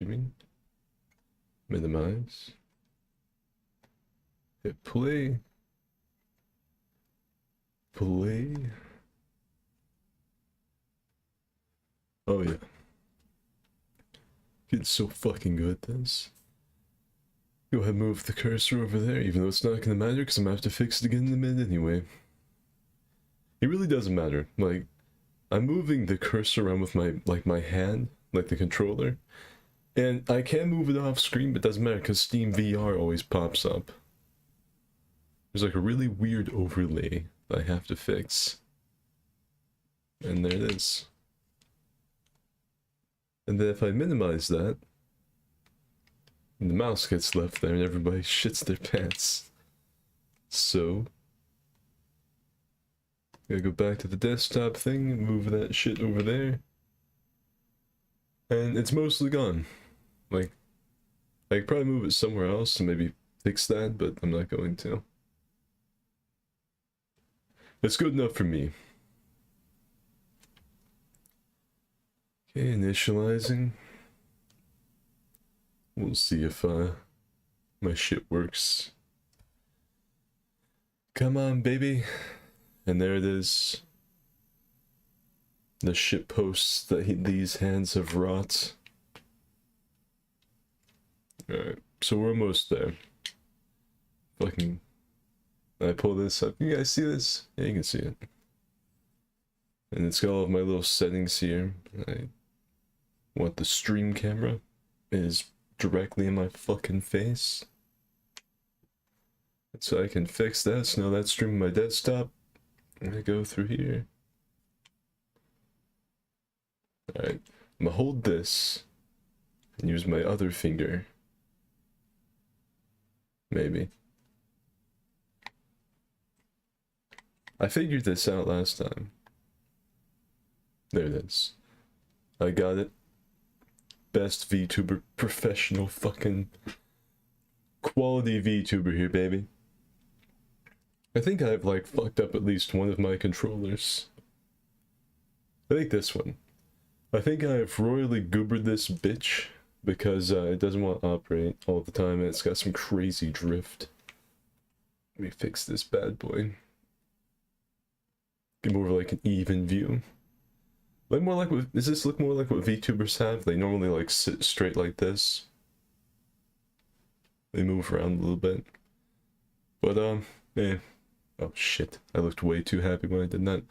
Streaming. Minimize. Hit play. Play. Oh yeah. Getting so fucking good at this. Go ahead and move the cursor over there, even though it's not gonna matter because I'm gonna have to fix it again in a minute anyway. It really doesn't matter. Like, I'm moving the cursor around with my hand, like the controller. And I can move it off screen, but it doesn't matter because Steam VR always pops up. There's like a really weird overlay that I have to fix. And there it is. And then if I minimize that, the mouse gets left there and everybody shits their pants. So, gotta go back to the desktop thing and move that shit over there. And it's mostly gone. Like, I could probably move it somewhere else and maybe fix that, but I'm not going to. It's good enough for me. Okay, initializing. We'll see if my shit works. Come on, baby. And there it is. The shit posts that these hands have wrought. Alright, so we're almost there. Fucking... I pull this up. You guys see this? Yeah, you can see it. And it's got all of my little settings here. I want the stream camera is directly in my fucking face. So I can fix that, so now that's streaming my desktop. And I go through here. Alright, I'm gonna hold this and use my other finger. Maybe. I figured this out last time. There it is. I got it. Best VTuber, professional fucking quality VTuber here, baby. I think I've like fucked up at least one of my controllers. I think this one. I think I've royally goobered this bitch because it doesn't want to operate all the time and it's got some crazy drift. Let me fix this bad boy. Get more of like an even view. Like more like what, does this look more like what VTubers have? They normally like sit straight like this. They move around a little bit. But yeah. Oh shit, I looked way too happy when I did that.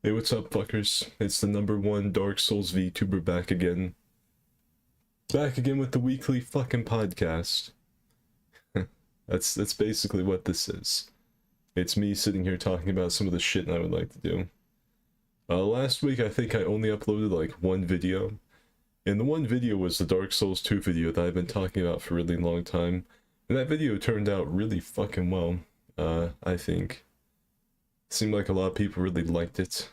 Hey, what's up, fuckers? It's the #1 Dark Souls VTuber back again. Back again with the weekly fucking podcast. That's basically what this is. It's me sitting here talking about some of the shit I would like to do. Last week I think I only uploaded like one video. And the one video was the Dark Souls 2 video that I've been talking about for a really long time. And that video turned out really fucking well, I think. It seemed like a lot of people really liked it.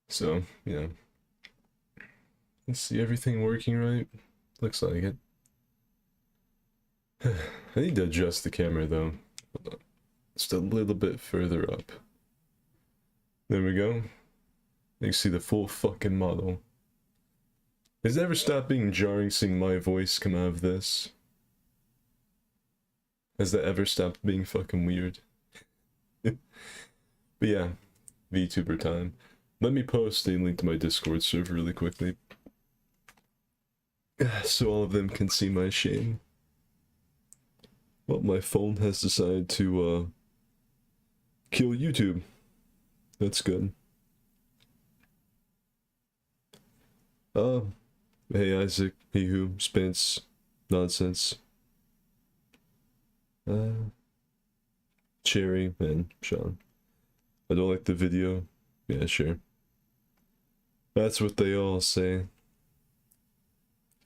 So, you know. Let's see, everything working right? Looks like it. I need to adjust the camera though. Hold on. Just a little bit further up. There we go. You can see the full fucking model. Has it ever stopped being jarring seeing my voice come out of this? Has that ever stopped being fucking weird? But yeah, VTuber time. Let me post a link to my Discord server really quickly. So all of them can see my shame. Well, my phone has decided to kill YouTube. That's good. Hey Isaac, he who spins nonsense. Cherry and Sean. I don't like the video. Yeah, sure. That's what they all say.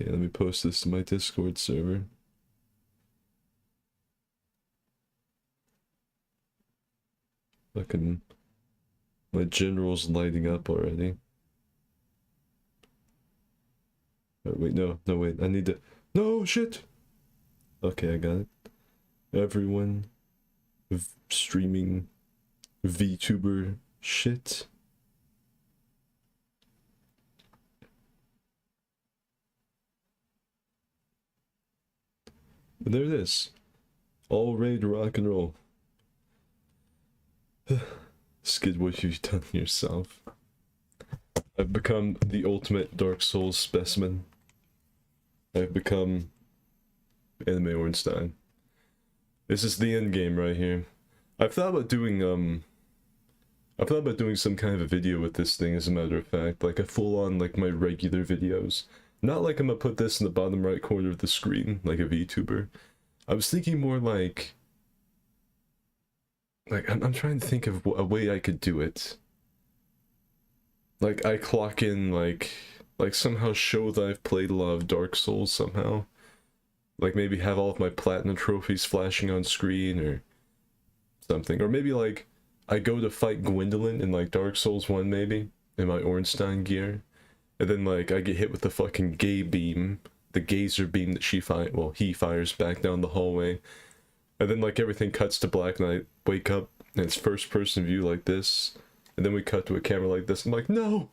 Okay, let me post this to my Discord server. Fucking... my general's lighting up already. Oh, wait, no, wait, I need to... No, shit! Okay, I got it. Everyone... streaming... VTuber shit. And there it is. All ready to rock and roll. Skid, what have you done to yourself? I've become the ultimate Dark Souls specimen. I've become Anime Ornstein. This is the end game right here. I've thought about doing some kind of a video with this thing, as a matter of fact, like a full-on, like my regular videos. Not like I'm gonna put this in the bottom right corner of the screen, like a VTuber. I was thinking more like I'm trying to think of a way I could do it. Like I clock in, like somehow show that I've played a lot of Dark Souls somehow. Like maybe have all of my platinum trophies flashing on screen or something. Or maybe like I go to fight Gwendolyn in like Dark Souls 1 maybe, in my Ornstein gear. And then like I get hit with the fucking gay beam, the gazer beam that he fires back down the hallway. And then like everything cuts to black and I wake up and it's first person view like this. And then we cut to a camera like this. I'm like, no,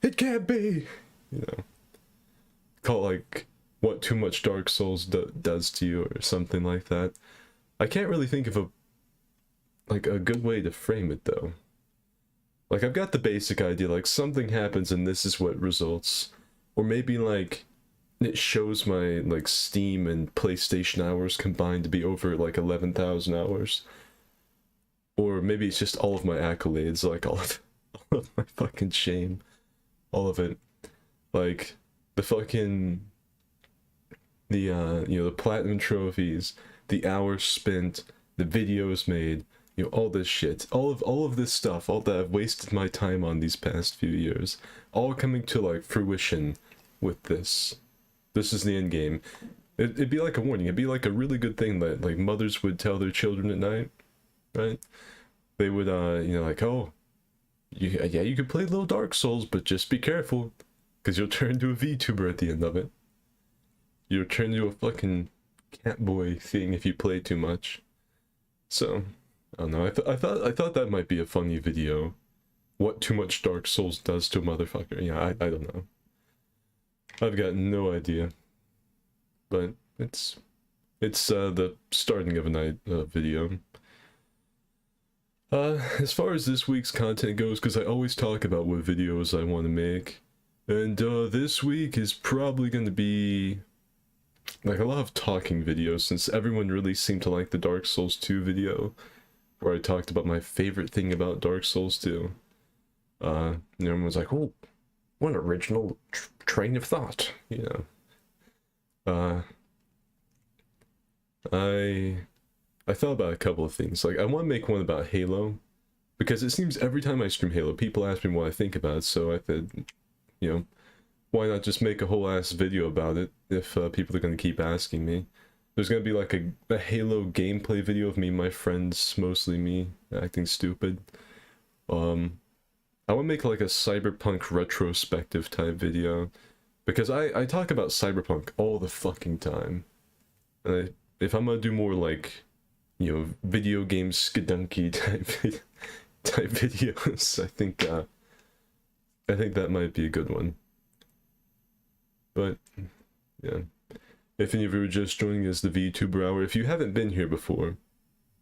it can't be. You know, call it like what too much Dark Souls does to you or something like that. I can't really think of a good way to frame it though. Like I've got the basic idea, like something happens and this is what results. Or maybe like it shows my like Steam and PlayStation hours combined to be over like 11,000 hours. Or maybe it's just all of my accolades, like all of my fucking shame. All of it. Like the fucking the platinum trophies, the hours spent, the videos made, all this shit, all of this stuff, all that I've wasted my time on these past few years, all coming to like fruition with this. This is the end game. It'd be like a warning. It'd be like a really good thing that like mothers would tell their children at night, right? They would like, oh, you could play little Dark Souls, but just be careful, because you'll turn into a VTuber at the end of it. You'll turn into a fucking catboy thing if you play too much. So I don't know. I thought that might be a funny video. What too much Dark Souls does to a motherfucker. Yeah, I don't know. I've got no idea. But it's the starting of a night video. As far as this week's content goes, because I always talk about what videos I want to make, and this week is probably going to be like a lot of talking videos, since everyone really seemed to like the Dark Souls 2 video, where I talked about my favorite thing about Dark Souls 2. And everyone was like, oh, what an original train of thought, I thought about a couple of things. Like, I want to make one about Halo, because it seems every time I stream Halo, people ask me what I think about it, so I said, why not just make a whole ass video about it if people are going to keep asking me. There's going to be like a Halo gameplay video of me and my friends, mostly me, acting stupid. I want to make like a Cyberpunk retrospective type video, because I talk about Cyberpunk all the fucking time. And if I'm going to do more like, video game Skidonic type videos, I think that might be a good one. But yeah, if any of you are just joining us, the VTuber Hour, if you haven't been here before,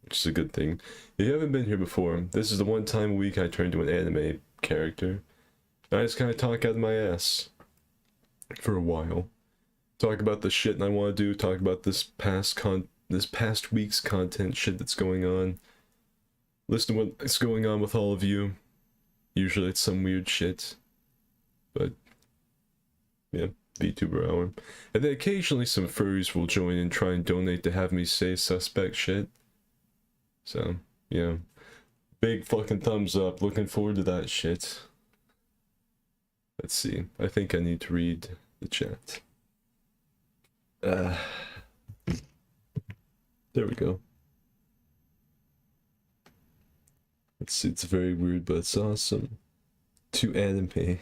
which is a good thing, if you haven't been here before, this is the one time a week I turn to an anime character. I just kind of talk out of my ass for a while, talk about the shit I want to do, talk about this past week's content shit that's going on, listen to what's going on with all of you. Usually it's some weird shit, but yeah, VTuber Hour. And then occasionally some furries will join and try and donate to have me say suspect shit. So, big fucking thumbs up, looking forward to that shit. Let's see, I think I need to read the chat. There we go. Let's see, it's very weird, but it's awesome. To anime.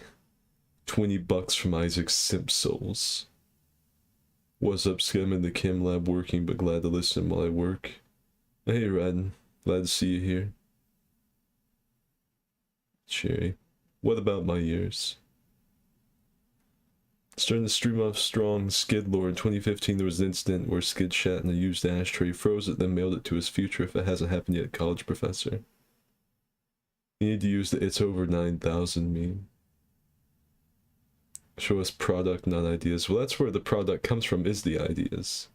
$20 from Isaac Simp Souls. What's up, Skim in the Chem Lab working, but glad to listen while I work. Hey, Radden. Glad to see you here. Cherry. What about my ears? Starting to stream off strong Skid lore. In 2015, there was an incident where Skid shat in a used ashtray, froze it, then mailed it to his future, if it hasn't happened yet, college professor. You need to use the "it's over 9,000" meme. Show us product, not ideas. Well, that's where the product comes from, is the ideas.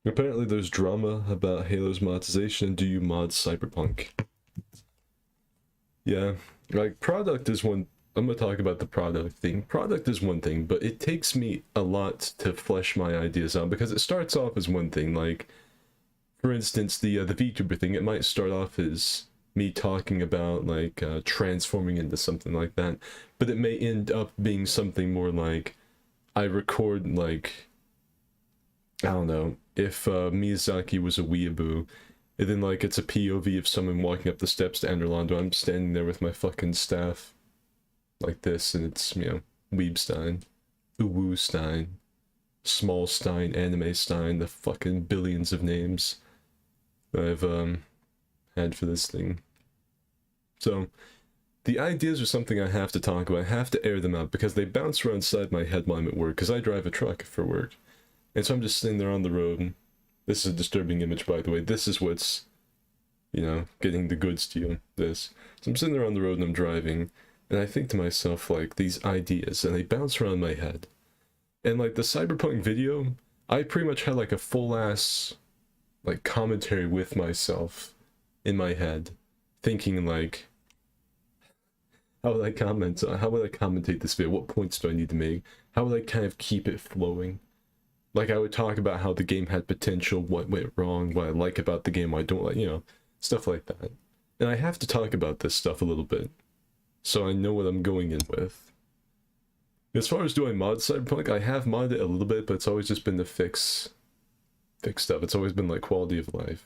Apparently there's drama about Halo's monetization. Do you mod Cyberpunk? Yeah, like, product is one... I'm gonna talk about the product thing. Product is one thing, but it takes me a lot to flesh my ideas out, because it starts off as one thing. Like, for instance, the VTuber thing, it might start off as me talking about, like, transforming into something like that, but it may end up being something more like, I record, like, I don't know, if Miyazaki was a weeaboo, and then, like, it's a POV of someone walking up the steps to Enderlondo. I'm standing there with my fucking staff, like this, and it's, you know, Weebstein, Uwoo-stein, Small-stein, Anime-stein, the fucking billions of names that I've, had for this thing. So, the ideas are something I have to talk about. I have to air them out, because they bounce around inside my head while I'm at work, because I drive a truck for work. And so I'm just sitting there on the road, and this is a disturbing image, by the way. This is what's, you know, getting the goods to you, this. So I'm sitting there on the road and I'm driving, and I think to myself, like, these ideas, and they bounce around my head. And, like, the Cyberpunk video, I pretty much had, like, a full-ass, like, commentary with myself in my head, thinking, like, how would I comment? How would I commentate this video? What points do I need to make? How would I kind of keep it flowing? Like, I would talk about how the game had potential, what went wrong, what I like about the game, what I don't like, you know, stuff like that. And I have to talk about this stuff a little bit, so I know what I'm going in with. As far as do I mod Cyberpunk, I have modded it a little bit, but it's always just been to fix stuff. It's always been, like, quality of life.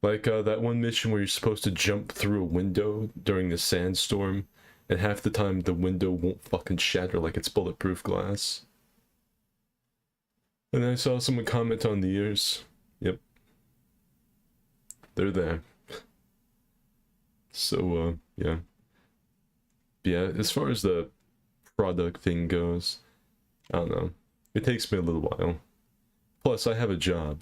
Like, that one mission where you're supposed to jump through a window during a sandstorm, and half the time the window won't fucking shatter like it's bulletproof glass. And I saw someone comment on the ears. Yep. They're there. So, yeah. But yeah, as far as the product thing goes, I don't know. It takes me a little while. Plus, I have a job.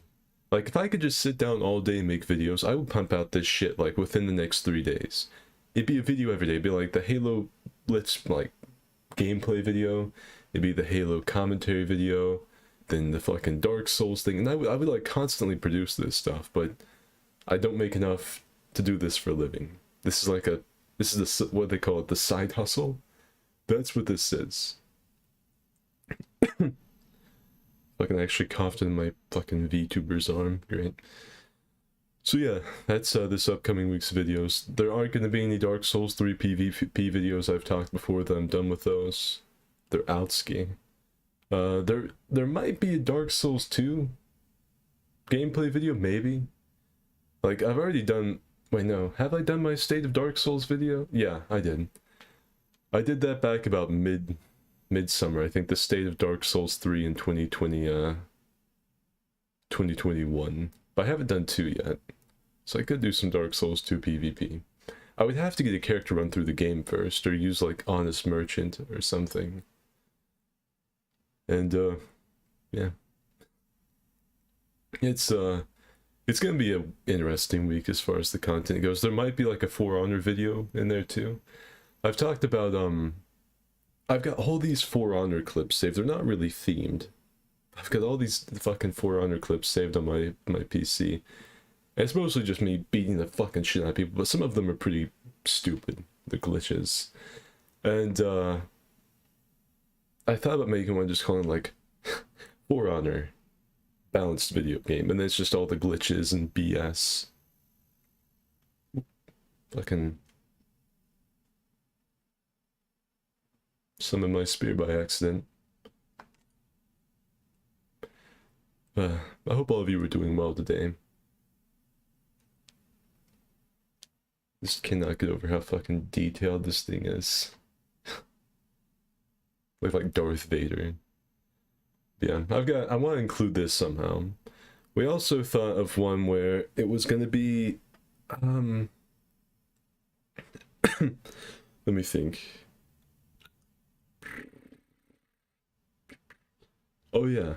Like, if I could just sit down all day and make videos, I would pump out this shit, like, within the next 3 days. It'd be a video every day. It'd be like the Halo Blitz, like, gameplay video. It'd be the Halo commentary video. Then the fucking Dark Souls thing. And I would, like, constantly produce this stuff, but I don't make enough to do this for a living. This is like this is what they call it, the side hustle. That's what this is. Fucking actually coughed in my fucking VTuber's arm. Great. So yeah, that's this upcoming week's videos. There aren't going to be any Dark Souls 3 PvP videos. I've talked before that I'm done with those. They're outski. There might be a Dark Souls 2 gameplay video, maybe. Like, I've already done... Wait, no. Have I done my State of Dark Souls video? Yeah, I did. I did that back about midsummer. I think the State of Dark Souls 3 in 2021. But I haven't done 2 yet. So I could do some Dark Souls 2 PvP. I would have to get a character run through the game first, or use, like, Honest Merchant or something. And, yeah. It's gonna be an interesting week as far as the content goes. There might be, like, a For Honor video in there, too. I've talked about, I've got all these For Honor clips saved. They're not really themed. I've got all these fucking For Honor clips saved on my PC. And it's mostly just me beating the fucking shit out of people, but some of them are pretty stupid. The glitches. And, I thought about making one just calling, like, For Honor balanced video game, and it's just all the glitches and BS. Fucking summon my spear by accident. I hope all of you were doing well today. Just cannot get over how fucking detailed this thing is. Look like Darth Vader. Yeah, I want to include this somehow. We also thought of one where it was going to be, let me think. Oh yeah.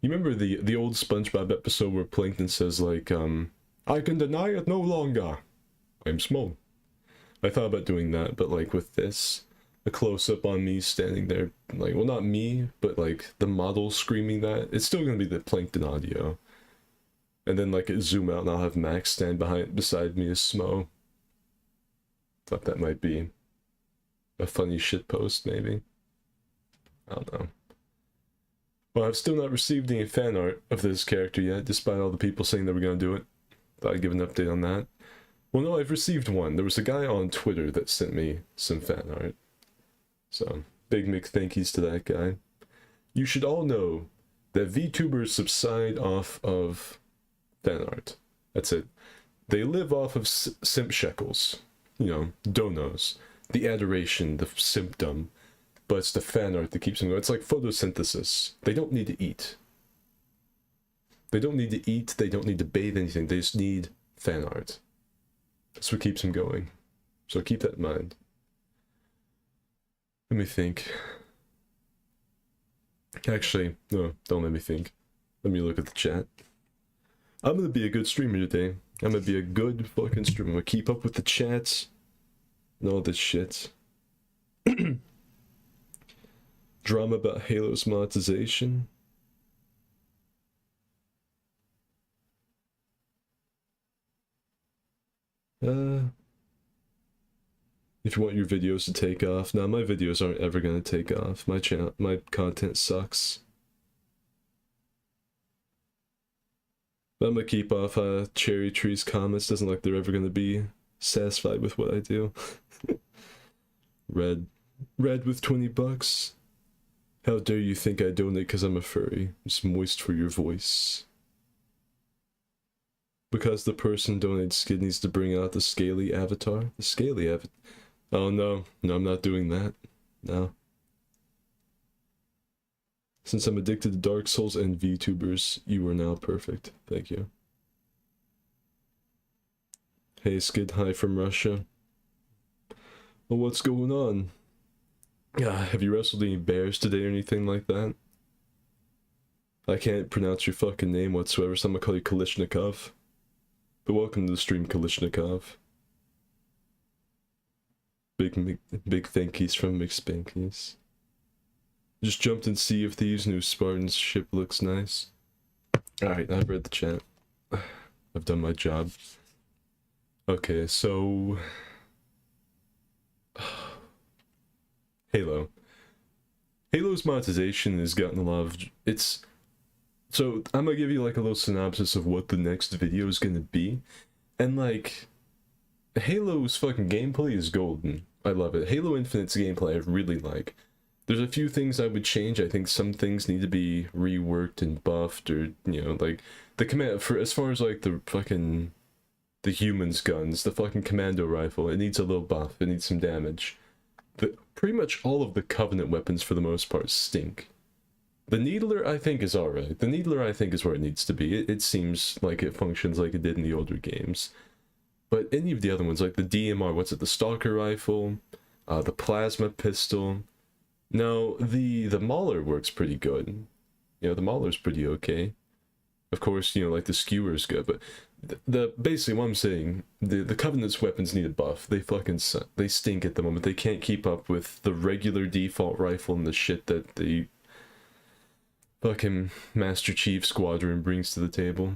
You remember the old SpongeBob episode where Plankton says like, I can deny it no longer. I'm small. I thought about doing that, but like with this, a close up on me standing there, like, well, not me, but like the model screaming that, it's still gonna be the Plankton audio. And then like it zoom out and I'll have Max stand beside me as Smo. Thought that might be a funny shit post, maybe. I don't know. Well, I've still not received any fan art of this character yet, despite all the people saying that we're gonna do it. Thought I'd give an update on that. Well, no, I've received one. There was a guy on Twitter that sent me some fan art. So, big McThankies to that guy. You should all know that VTubers subside off of fan art. That's it. They live off of simp shekels. You know, donos. The adoration, the symptom. But it's the fan art that keeps them going. It's like photosynthesis. They don't need to eat. They don't need to eat. They don't need to bathe anything. They just need fan art. That's what keeps them going. So keep that in mind. Let me think. Actually, no, don't let me think. Let me look at the chat. I'm gonna be a good streamer today. I'm gonna be a good fucking streamer. I'm gonna keep up with the chats and all this shit. Drama about Halo's monetization. If you want your videos to take off. Now, my videos aren't ever gonna take off. My content sucks. But I'm gonna keep off Cherry Tree's comments. Doesn't like they're ever gonna be satisfied with what I do. Red with 20 bucks. How dare you think I donate because I'm a furry? It's moist for your voice. Because the person donated skid needs to bring out the scaly avatar. The scaly avatar. Oh no, no, I'm not doing that. No. Since I'm addicted to Dark Souls and VTubers, you are now perfect. Thank you. Hey, Skid, hi from Russia. Well, what's going on? Have you wrestled any bears today or anything like that? I can't pronounce your fucking name whatsoever, so I'm gonna call you Kalishnikov. But welcome to the stream, Kalishnikov. Big thankies from McSpankies. Just jumped in Sea of Thieves, new Spartan's ship looks nice. Alright, I've read the chat. I've done my job. Okay, so... Halo. Halo's monetization has gotten a lot of... So, I'm gonna give you like a little synopsis of what the next video is gonna be. And like... Halo's fucking gameplay is golden. I love it. Halo Infinite's gameplay I really like. There's a few things I would change. I think some things need to be reworked and buffed, or, you know, like, the command... as far as like the fucking... the humans guns, the fucking commando rifle, it needs a little buff, it needs some damage. Pretty much all of the Covenant weapons, for the most part, stink. The Needler, I think, is alright. The Needler, I think, is where it needs to be. It seems like it functions like it did in the older games. But any of the other ones, like the DMR, what's it, the Stalker Rifle, the Plasma Pistol. Now, the Mauler works pretty good. You know, the Mauler's pretty okay. Of course, you know, like the Skewer's good, but... basically what I'm saying, the Covenant's weapons need a buff. They stink at the moment. They can't keep up with the regular default rifle and the shit that the fucking Master Chief Squadron brings to the table.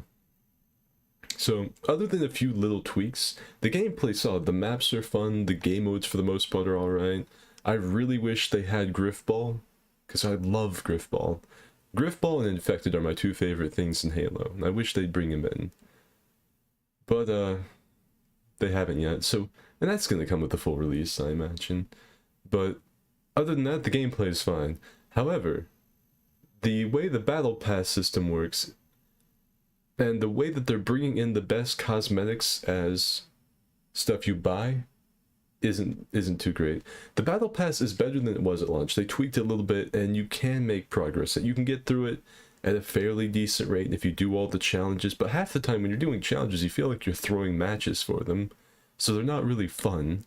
So, other than a few little tweaks, the gameplay's solid. The maps are fun, the game modes for the most part are alright. I really wish they had Griffball, because I love Griffball. Griffball and Infected are my two favorite things in Halo, and I wish they'd bring them in. But, they haven't yet, so... And that's gonna come with the full release, I imagine. But, other than that, the gameplay is fine. However, the way the Battle Pass system works, and the way that they're bringing in the best cosmetics as stuff you buy, isn't too great. The Battle Pass is better than it was at launch. They tweaked it a little bit, and you can make progress. You can get through it at a fairly decent rate if you do all the challenges, but half the time when you're doing challenges, you feel like you're throwing matches for them, so they're not really fun,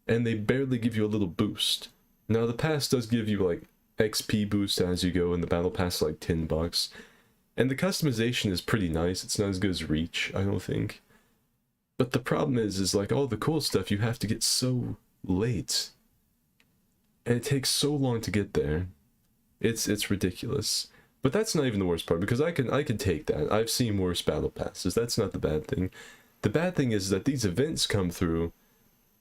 and they barely give you a little boost. Now, the pass does give you, like, XP boost as you go, and the battle pass is like $10. And the customization is pretty nice. It's not as good as Reach, I don't think. But the problem is like all the cool stuff you have to get so late. And it takes so long to get there. It's ridiculous. But that's not even the worst part, because I can take that. I've seen worse battle passes. That's not the bad thing. The bad thing is that these events come through,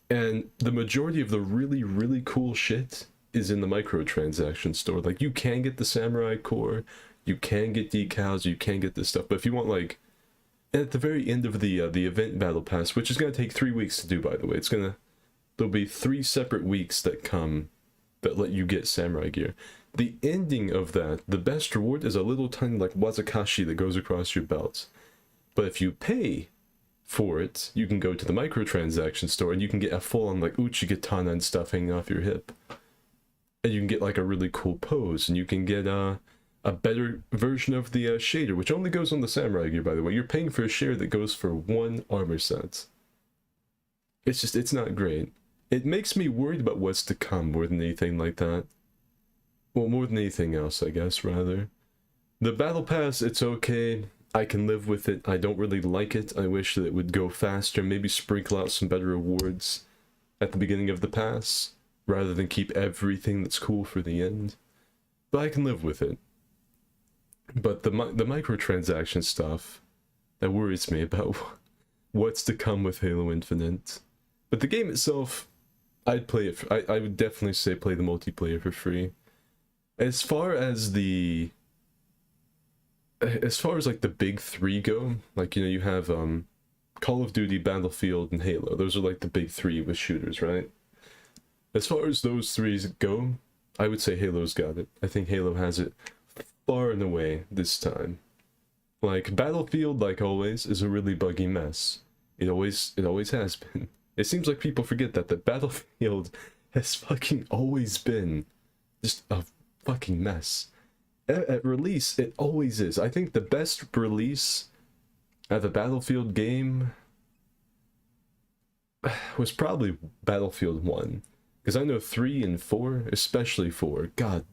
and the majority of the really, really cool shit is in the microtransaction store. Like, you can get the samurai core, you can get decals, you can get this stuff, but if you want, like, at the very end of the event battle pass, which is going to take 3 weeks to do, by the way, there'll be 3 separate weeks that come that let you get samurai gear. The ending of that, the best reward is a little tiny, like, wazakashi that goes across your belt. But if you pay for it, you can go to the microtransaction store and you can get a full-on, like, uchi katana and stuff hanging off your hip. And you can get, like, a really cool pose, and you can get a better version of the shader, which only goes on the samurai gear, by the way. You're paying for a shader that goes for 1 armor set. It's not great. It makes me worried about what's to come more than anything like that. Well, more than anything else, I guess, rather. The battle pass, it's okay. I can live with it. I don't really like it. I wish that it would go faster, maybe sprinkle out some better rewards at the beginning of the pass, rather than keep everything that's cool for the end. But I can live with it. But the microtransaction stuff, that worries me about what's to come with Halo Infinite. But the game itself, I'd play it. I would definitely say play the multiplayer for free. As far as like the big 3 go, like, you know, you have Call of Duty, Battlefield, and Halo. Those are like the big 3 with shooters, right? As far as those 3 go, I would say Halo's got it. I think Halo has it far and away this time. Like, Battlefield, like always, is a really buggy mess. It always has been. It seems like people forget that Battlefield has fucking always been just a fucking mess. At release, it always is. I think the best release of a Battlefield game was probably Battlefield 1. Because I know 3 and 4, especially 4, god,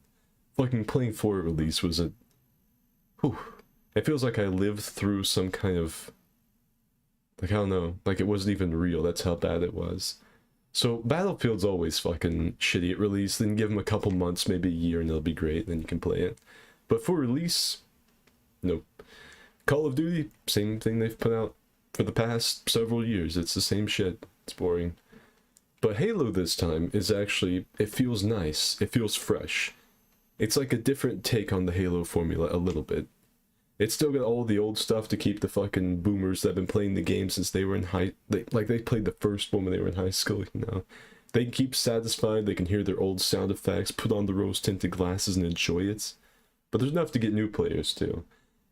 fucking playing 4 at release was a... Whew. It feels like I lived through some kind of... Like, I don't know, like it wasn't even real, that's how bad it was. So, Battlefield's always fucking shitty at release, then give them a couple months, maybe a year, and it'll be great, then you can play it. But for release, nope. Call of Duty, same thing they've put out for the past several years, it's the same shit, it's boring. But Halo this time is actually, it feels nice, it feels fresh. It's like a different take on the Halo formula a little bit. It's still got all the old stuff to keep the fucking boomers that have been playing the game since they were in they played the first one when they were in high school, you know. They can keep satisfied, they can hear their old sound effects, put on the rose-tinted glasses and enjoy it. But there's enough to get new players too.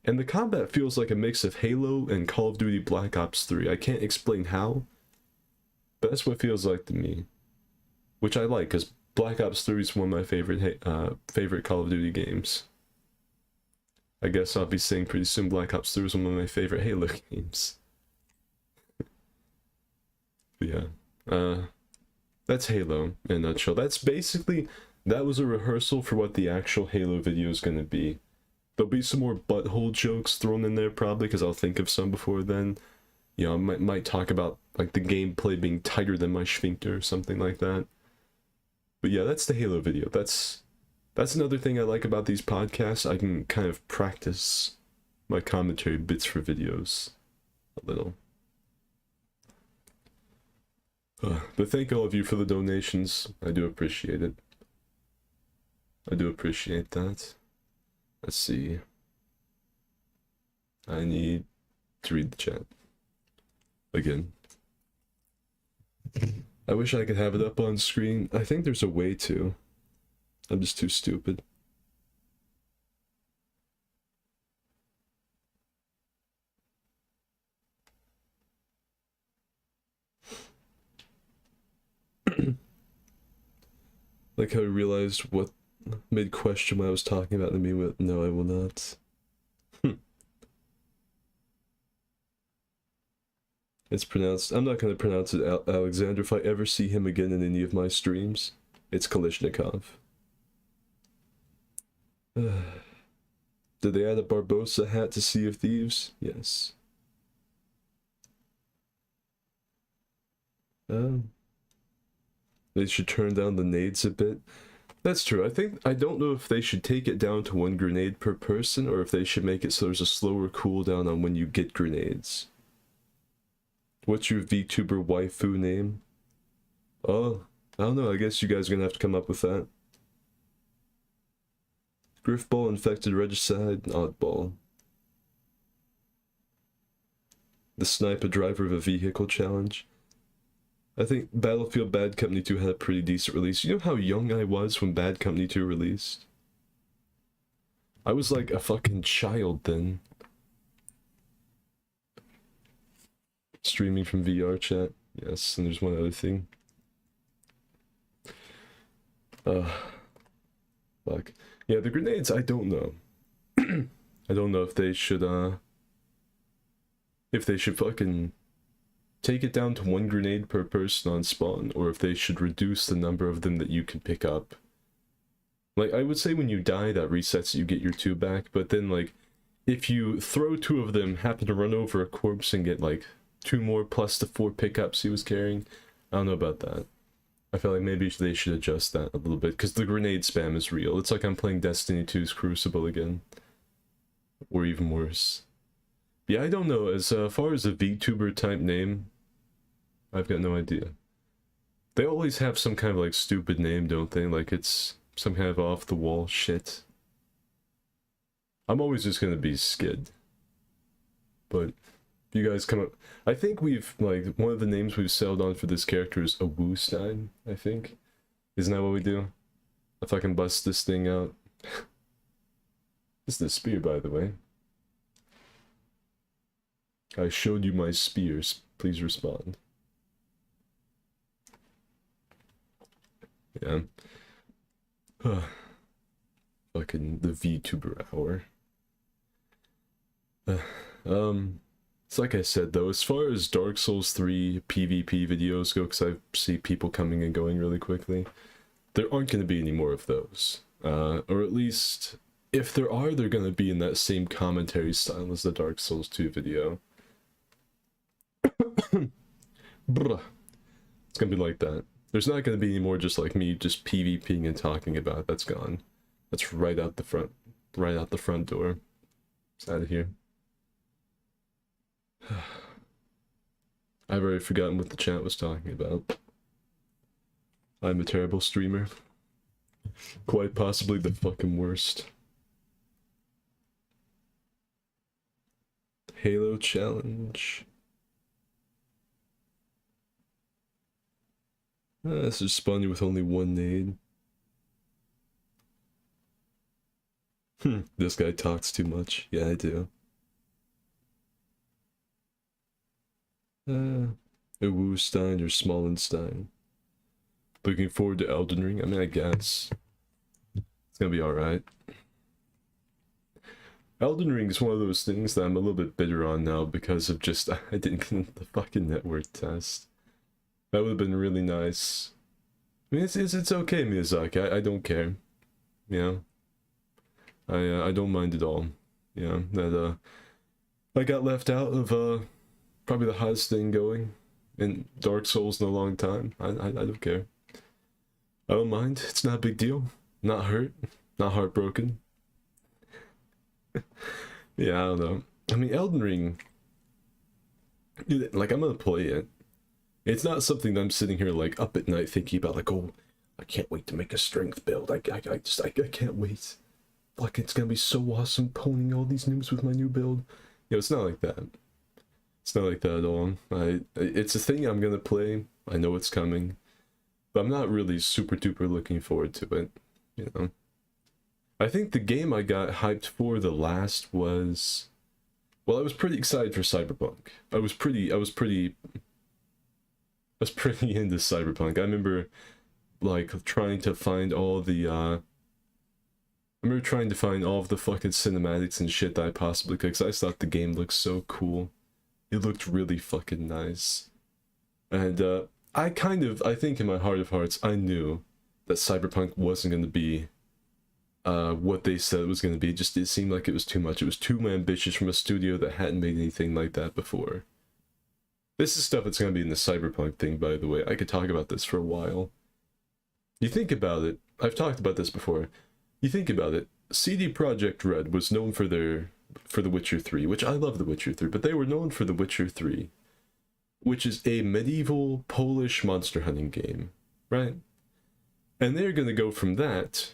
And the combat feels like a mix of Halo and Call of Duty Black Ops 3. I can't explain how, but that's what it feels like to me. Which I like, because Black Ops 3 is one of my favorite Call of Duty games. I guess I'll be saying pretty soon Black Ops 3 is one of my favorite Halo games. But yeah, that's Halo in a nutshell. That's basically, that was a rehearsal for what the actual Halo video is going to be. There'll be some more butthole jokes thrown in there probably, because I'll think of some before then. You know, I might talk about like the gameplay being tighter than my sphincter or something like that. But yeah, that's the Halo video. That's another thing I like about these podcasts. I can kind of practice my commentary bits for videos a little. But thank all of you for the donations. I do appreciate it. I do appreciate that. Let's see. I need to read the chat. Again. I wish I could have it up on screen. I think there's a way to. I'm just too stupid. Like how I realized what made question what I was talking about to me with, no, I will not. It's pronounced, I'm not going to pronounce it Alexander. If I ever see him again in any of my streams, it's Kalishnikov. Did they add a Barbosa hat to Sea of Thieves? Yes. They should turn down the nades a bit. That's true. I don't know if they should take it down to 1 grenade per person, or if they should make it so there's a slower cooldown on when you get grenades. What's your VTuber waifu name? Oh, I don't know. I guess you guys are gonna have to come up with that. Griffball, infected, regicide, oddball. The sniper driver of a vehicle challenge. I think Battlefield Bad Company 2 had a pretty decent release. You know how young I was when Bad Company 2 released? I was like a fucking child then. Streaming from VR chat. Yes, and there's one other thing. Fuck. Yeah, the grenades, I don't know. I don't know if they should fucking take it down to 1 grenade per person on spawn, or if they should reduce the number of them that you can pick up. Like, I would say when you die, that resets, you get your 2 back, but then, like, if you throw 2 of them, happen to run over a corpse and get, like, 2 more plus the 4 pickups he was carrying, I don't know about that. I feel like maybe they should adjust that a little bit, because the grenade spam is real. It's like I'm playing Destiny 2's Crucible again. Or even worse. Yeah, I don't know. As far as a VTuber type name, I've got no idea. They always have some kind of like stupid name, don't they? Like it's some kind of off the wall shit. I'm always just gonna be Skid. But if you guys come up, I think we've like one of the names we've settled on for this character is a Woostein, I think. Isn't that what we do? If I can bust this thing out. This is the spear, by the way. I showed you my spears. Please respond. Yeah. Fucking the VTuber hour. It's like I said though, as far as Dark Souls 3 PvP videos go, because I see people coming and going really quickly, there aren't going to be any more of those. Or at least, if there are, they're going to be in that same commentary style as the Dark Souls 2 video. Bruh. It's going to be like that. There's not going to be any more just like me just PvPing and talking about it. That's gone. That's right out the front. Right out the front door. It's out of here. I've already forgotten what the chat was talking about. I'm a terrible streamer. Quite possibly the fucking worst. Halo challenge. This is spawn you with only 1 nade. This guy talks too much. Yeah, I do. Woostein or Smallenstein. Looking forward to Elden Ring? I mean, I guess. It's gonna be alright. Elden Ring is one of those things that I'm a little bit bitter on now because of just, I didn't get the fucking network test. That would have been really nice. I mean, it's okay, Miyazaki. I don't care. You know? I don't mind at all. You know, that, I got left out of, probably the hottest thing going in Dark Souls in a long time. I don't care. I don't mind. It's not a big deal. Not hurt. Not heartbroken. Yeah, I don't know. I mean, Elden Ring, like, I'm gonna play it. It's not something that I'm sitting here, like, up at night thinking about, like, oh, I can't wait to make a strength build. I can't wait. Like, it's gonna be so awesome ponying all these noobs with my new build. You know, it's not like that. It's not like that at all. It's a thing I'm gonna play. I know it's coming. But I'm not really super duper looking forward to it, you know. I think the game I got hyped for the last was, well, I was pretty excited for Cyberpunk. I was pretty into Cyberpunk. I remember like trying to find all the I remember trying to find all of the fucking cinematics and shit that I possibly could, because I thought the game looked so cool. It looked really fucking nice. And I think in my heart of hearts, I knew that Cyberpunk wasn't going to be what they said it was going to be. Just, it seemed like it was too much. It was too ambitious from a studio that hadn't made anything like that before. This is stuff that's going to be in the Cyberpunk thing, by the way. I could talk about this for a while. You think about it, I've talked about this before. You think about it, CD Projekt Red was known for The Witcher 3, which I love The Witcher 3, but they were known for The Witcher 3, which is a medieval Polish monster hunting game, right? And they're going to go from that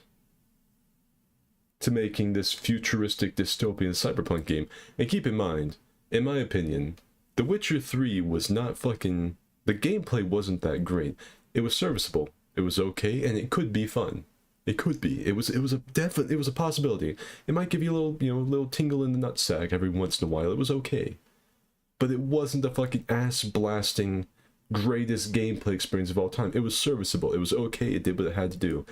to making this futuristic dystopian cyberpunk game. And keep in mind, in my opinion, The Witcher 3 was not fucking... The gameplay wasn't that great. It was serviceable. It was okay, and it could be fun. It could be. It was a possibility. It might give you a little, a little tingle in the nutsack every once in a while. It was okay. But it wasn't the fucking ass-blasting, greatest gameplay experience of all time. It was serviceable. It was okay. It did what it had to do.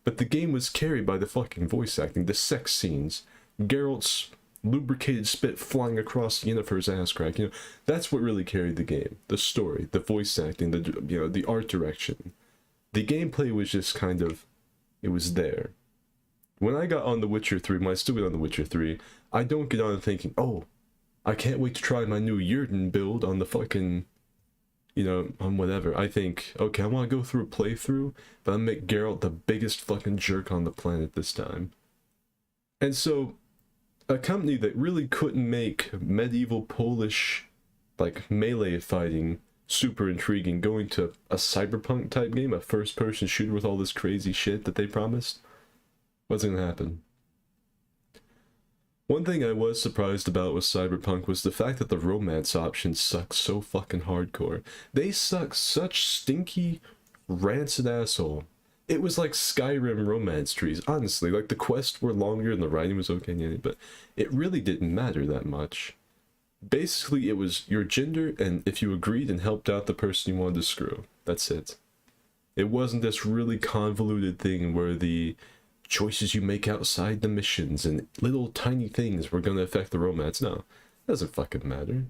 But the game was carried by the fucking voice acting, the sex scenes, Geralt's lubricated spit flying across Yennefer's ass crack. That's what really carried the game. The story, the voice acting, the art direction. The gameplay was just kind of, it was there. When I got on The Witcher 3, when I still get on The Witcher 3, I don't get on thinking, oh, I can't wait to try my new Yurden build on the fucking, on whatever. I think, okay, I want to go through a playthrough, but I'll make Geralt the biggest fucking jerk on the planet this time. And so, a company that really couldn't make medieval Polish, melee fighting super intriguing, going to a cyberpunk type game, a first-person shooter with all this crazy shit that they promised, wasn't gonna happen. One thing I was surprised about with Cyberpunk was the fact that the romance options suck so fucking hardcore. They suck such stinky, rancid asshole. It was like Skyrim romance trees, honestly. The quests were longer and the writing was okay, but it really didn't matter that much. Basically, it was your gender, and if you agreed and helped out the person you wanted to screw. That's it. It wasn't this really convoluted thing where the choices you make outside the missions and little tiny things were going to affect the romance. No, it doesn't fucking matter.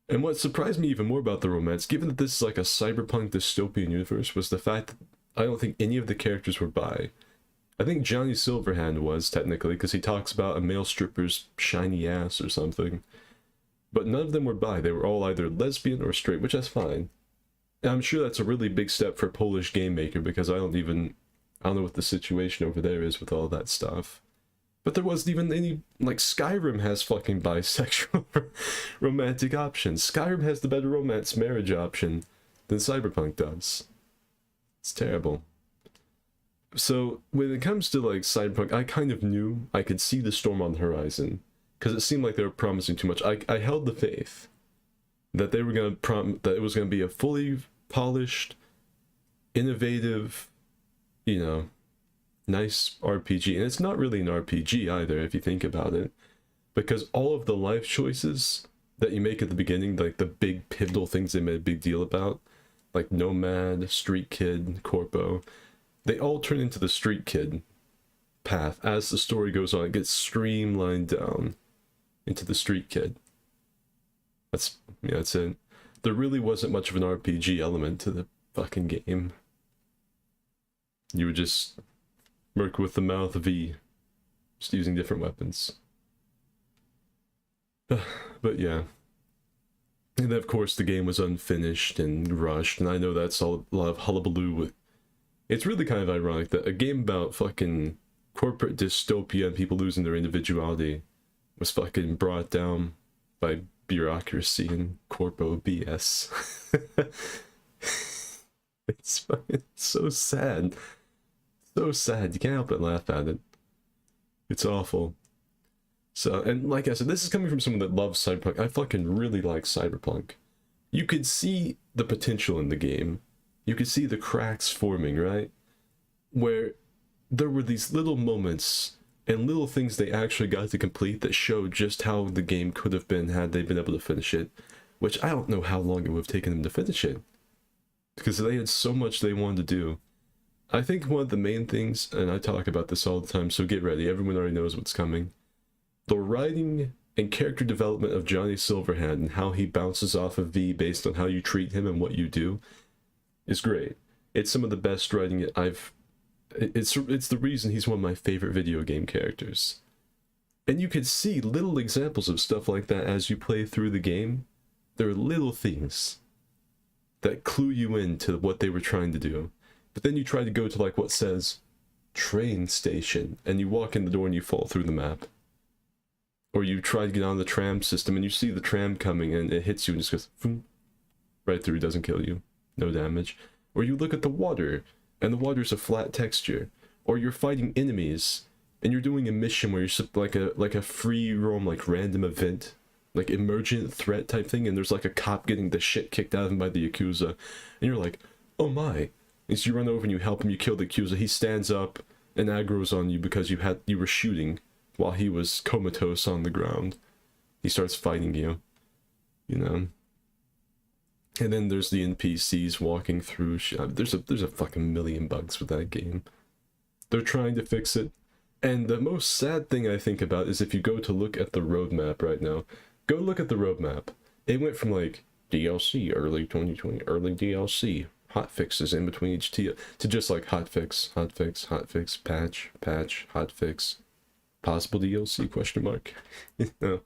And what surprised me even more about the romance, given that this is like a cyberpunk dystopian universe, was the fact that I don't think any of the characters were bi. I think Johnny Silverhand was, technically, because he talks about a male stripper's shiny ass or something. But none of them were bi. They were all either lesbian or straight, which is fine. And I'm sure that's a really big step for a Polish game maker, because I don't know what the situation over there is with all that stuff. But there wasn't even any, Skyrim has fucking bisexual romantic options. Skyrim has the better romance marriage option than Cyberpunk does. It's terrible. So, when it comes to, Cyberpunk, I kind of knew I could see the storm on the horizon. Because it seemed like they were promising too much. I held the faith that they were going to that it was going to be a fully polished, innovative, nice RPG. And it's not really an RPG either, if you think about it. Because all of the life choices that you make at the beginning, the big pivotal things they made a big deal about, like Nomad, Street Kid, Corpo, they all turn into the Street Kid path. As the story goes on, it gets streamlined down into the Street Kid. That's it. There really wasn't much of an RPG element to the fucking game. You would just work with the mouth V, just using different weapons. But yeah. And then, of course, the game was unfinished and rushed, and I know that's a lot of hullabaloo with... It's really kind of ironic that a game about fucking corporate dystopia and people losing their individuality was fucking brought down by bureaucracy and corpo BS. It's fucking so sad. So sad. You can't help but laugh at it. It's awful. So, and like I said, this is coming from someone that loves Cyberpunk. I fucking really like Cyberpunk. You could see the potential in the game. You could see the cracks forming, right? Where there were these little moments and little things they actually got to complete that showed just how the game could have been had they been able to finish it. Which I don't know how long it would have taken them to finish it. Because they had so much they wanted to do. I think one of the main things, and I talk about this all the time, so get ready, everyone already knows what's coming. The writing and character development of Johnny Silverhand and how he bounces off of V based on how you treat him and what you do is great. It's some of the best writing I've It's the reason he's one of my favorite video game characters. And you can see little examples of stuff like that as you play through the game. There are little things that clue you into what they were trying to do. But then you try to go to like what says train station, and you walk in the door and you fall through the map. Or you try to get on the tram system and you see the tram coming and it hits you and just goes boom, right through, doesn't kill you, no damage. Or you look at the water and the water's a flat texture. Or you're fighting enemies and you're doing a mission where you're like a free roam, like random event, like emergent threat type thing, and there's like a cop getting the shit kicked out of him by the Yakuza, and you're like, oh my. And so you run over and you help him, you kill the Yakuza, he stands up and aggro's on you because you were shooting while he was comatose on the ground. He starts fighting you, you know. And then there's the NPCs walking through. There's a fucking million bugs with that game. They're trying to fix it. And the most sad thing I think about is if you go to look at the roadmap right now. Go look at the roadmap. It went from like DLC, early 2020, early DLC, hotfixes in between each to just like hotfix, patch, hotfix, possible DLC, question mark. You know?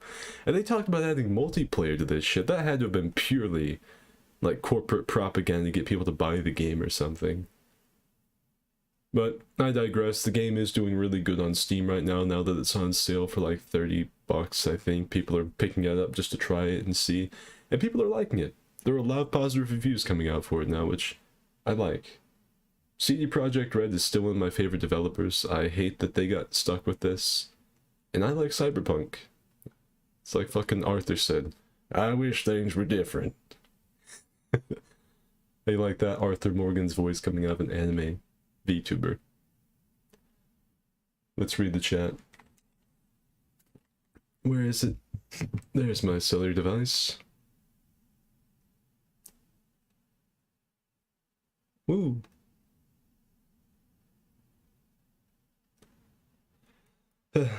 And they talked about adding multiplayer to this shit. That had to have been purely like corporate propaganda to get people to buy the game or something. But I digress. The game is doing really good on Steam right now that it's on sale for like $30, I think. People are picking it up just to try it and see. And people are liking it. There are a lot of positive reviews coming out for it now, which I like. CD Projekt Red is still one of my favorite developers. I hate that they got stuck with this. And I like Cyberpunk. It's like fucking Arthur said, I wish things were different. I like that Arthur Morgan's voice coming out of an anime VTuber. Let's read the chat. Where is it? There's my cellular device. Woo!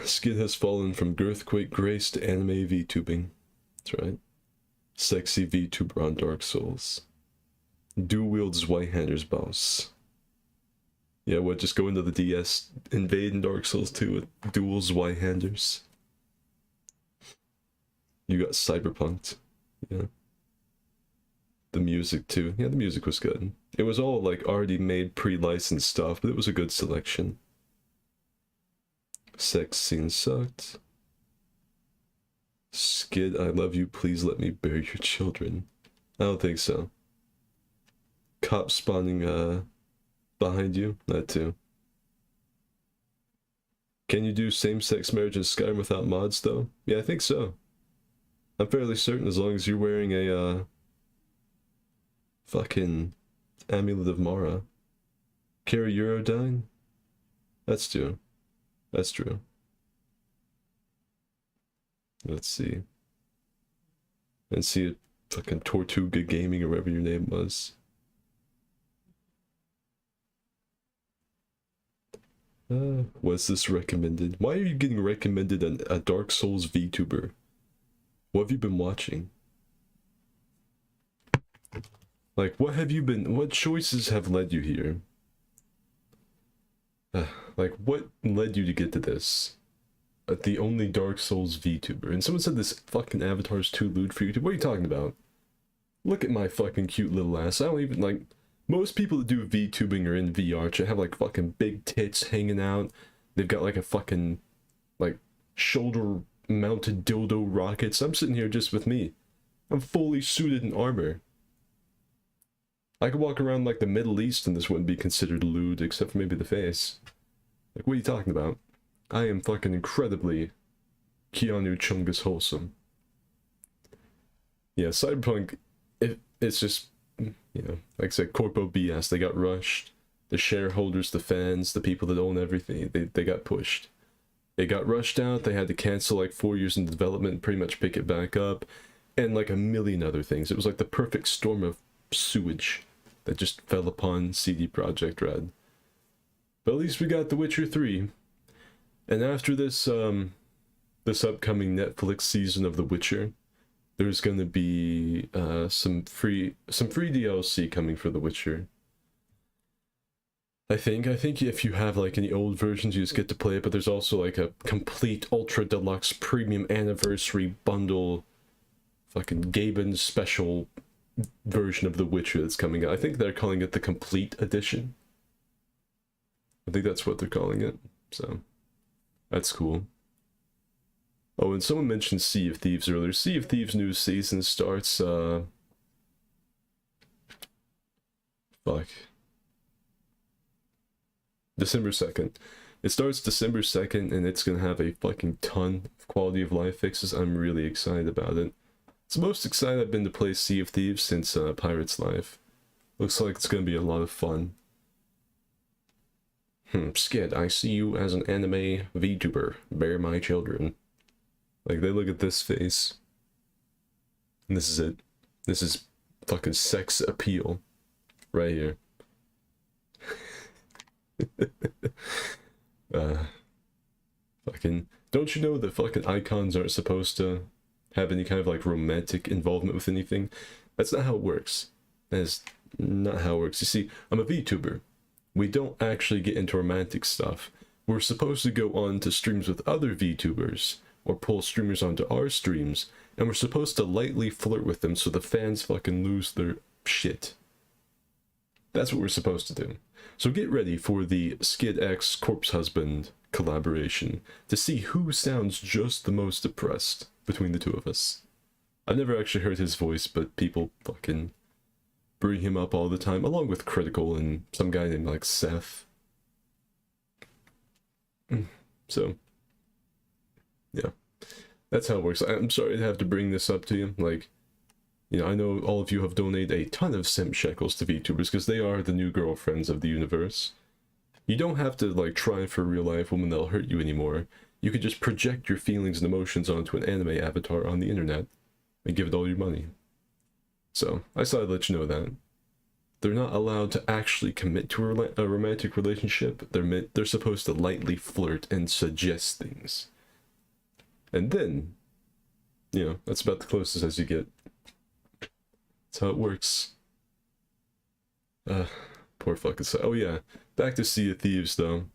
Skid has fallen from Girthquake Grace to anime VTubing. That's right. Sexy VTuber on Dark Souls. Dual wields Whitehander's boss. Yeah, what, just go into the DS, invade in Dark Souls 2 with duels Whitehanders. You got Cyberpunked. Yeah. The music too. Yeah, the music was good. It was all like already made pre-licensed stuff, but it was a good selection. Sex scene sucked. Skid, I love you, please let me bury your children. I don't think so. Cop spawning behind you, that too. Can you do same-sex marriage in Skyrim without mods though? Yeah, I think so. I'm fairly certain as long as you're wearing a fucking Amulet of Mara. Carry Eurodyne? That's true. That's true. Let's see. And see it, fucking Tortuga Gaming or whatever your name was. Was this recommended? Why are you getting recommended a Dark Souls VTuber? What have you been watching? Like, what choices have led you here? Like, what led you to get to this? The only Dark Souls VTuber. And someone said this fucking avatar's too lewd for YouTube. What are you talking about? Look at my fucking cute little ass. I don't even, like... Most people that do VTubing are in VR. They have, like, fucking big tits hanging out. They've got, like, a fucking, like, shoulder-mounted dildo rockets. I'm sitting here just with me. I'm fully suited in armor. I could walk around, like, the Middle East and this wouldn't be considered lewd, except for maybe the face. Like, what are you talking about? I am fucking incredibly Keanu Chungus wholesome. Yeah, Cyberpunk, it's just, you know, like I said, Corpo BS. They got rushed. The shareholders, the fans, the people that own everything, they got pushed. They got rushed out. They had to cancel like 4 years in development and pretty much pick it back up. And like a million other things. It was like the perfect storm of sewage that just fell upon CD Projekt Red. But at least we got The Witcher 3. And after this this upcoming Netflix season of The Witcher, there's gonna be some free DLC coming for The Witcher. I think if you have like any old versions, you just get to play it, but there's also like a complete ultra deluxe premium anniversary bundle, fucking Gaben special version of The Witcher that's coming out. I think they're calling it the complete edition. I think that's what they're calling it. So that's cool. Oh, and someone mentioned Sea of Thieves earlier. Sea of Thieves new season starts December 2nd. It starts December 2nd, and it's gonna have a fucking ton of quality of life fixes. I'm really excited about it. It's the most excited I've been to play Sea of Thieves since Pirate's Life. Looks like it's gonna be a lot of fun. Skid, I see you as an anime VTuber. Bear my children. Like, they look at this face. And this is it. This is fucking sex appeal. Right here. Fucking, don't you know that fucking icons aren't supposed to have any kind of like romantic involvement with anything? That's not how it works. That is not how it works. You see, I'm a VTuber. We don't actually get into romantic stuff. We're supposed to go on to streams with other VTubers, or pull streamers onto our streams, and we're supposed to lightly flirt with them so the fans fucking lose their shit. That's what we're supposed to do. So get ready for the Skid X Corpse Husband collaboration to see who sounds just the most depressed between the two of us. I've never actually heard his voice, but people fucking bring him up all the time, along with Critical and some guy named like Seth. So, yeah. That's how it works. I'm sorry to have to bring this up to you. Like, you know, I know all of you have donated a ton of simp shekels to VTubers because they are the new girlfriends of the universe. You don't have to, like, try for a real-life woman that'll hurt you anymore. You could just project your feelings and emotions onto an anime avatar on the internet and give it all your money. So, I just thought I'd let you know that. They're not allowed to actually commit to a romantic relationship. They're supposed to lightly flirt and suggest things. And then, you know, that's about the closest as you get. That's how it works. Poor fucking Oh yeah, back to Sea of Thieves though.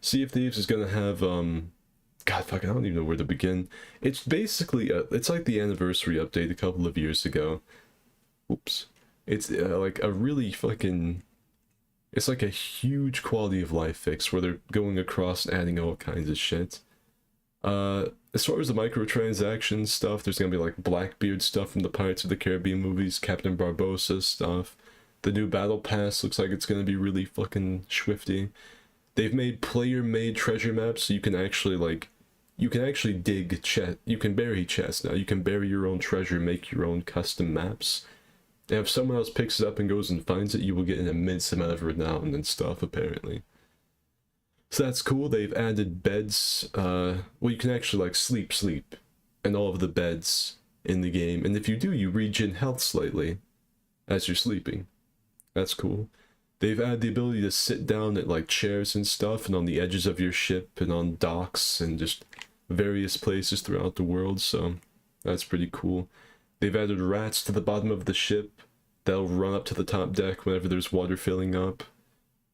Sea of Thieves is gonna have, God fucking, I don't even know where to begin. It's basically, it's like the anniversary update a couple of years ago. Oops. It's like a really fucking, it's like a huge quality of life fix where they're going across and adding all kinds of shit. As far as the microtransaction stuff, there's gonna be like Blackbeard stuff from the Pirates of the Caribbean movies, Captain Barbossa stuff. The new battle pass looks like it's gonna be really fucking swifty. They've made player-made treasure maps so you can actually like, you can actually dig chest, you can bury chests now. You can bury your own treasure, make your own custom maps. And if someone else picks it up and goes and finds it, you will get an immense amount of renown and stuff, apparently. So that's cool. They've added beds, well, you can actually like sleep in all of the beds in the game, and if you do, you regen health slightly as you're sleeping. That's cool. They've added the ability to sit down at like chairs and stuff, and on the edges of your ship, and on docks, and just various places throughout the world, so that's pretty cool. They've added rats to the bottom of the ship that'll run up to the top deck whenever there's water filling up.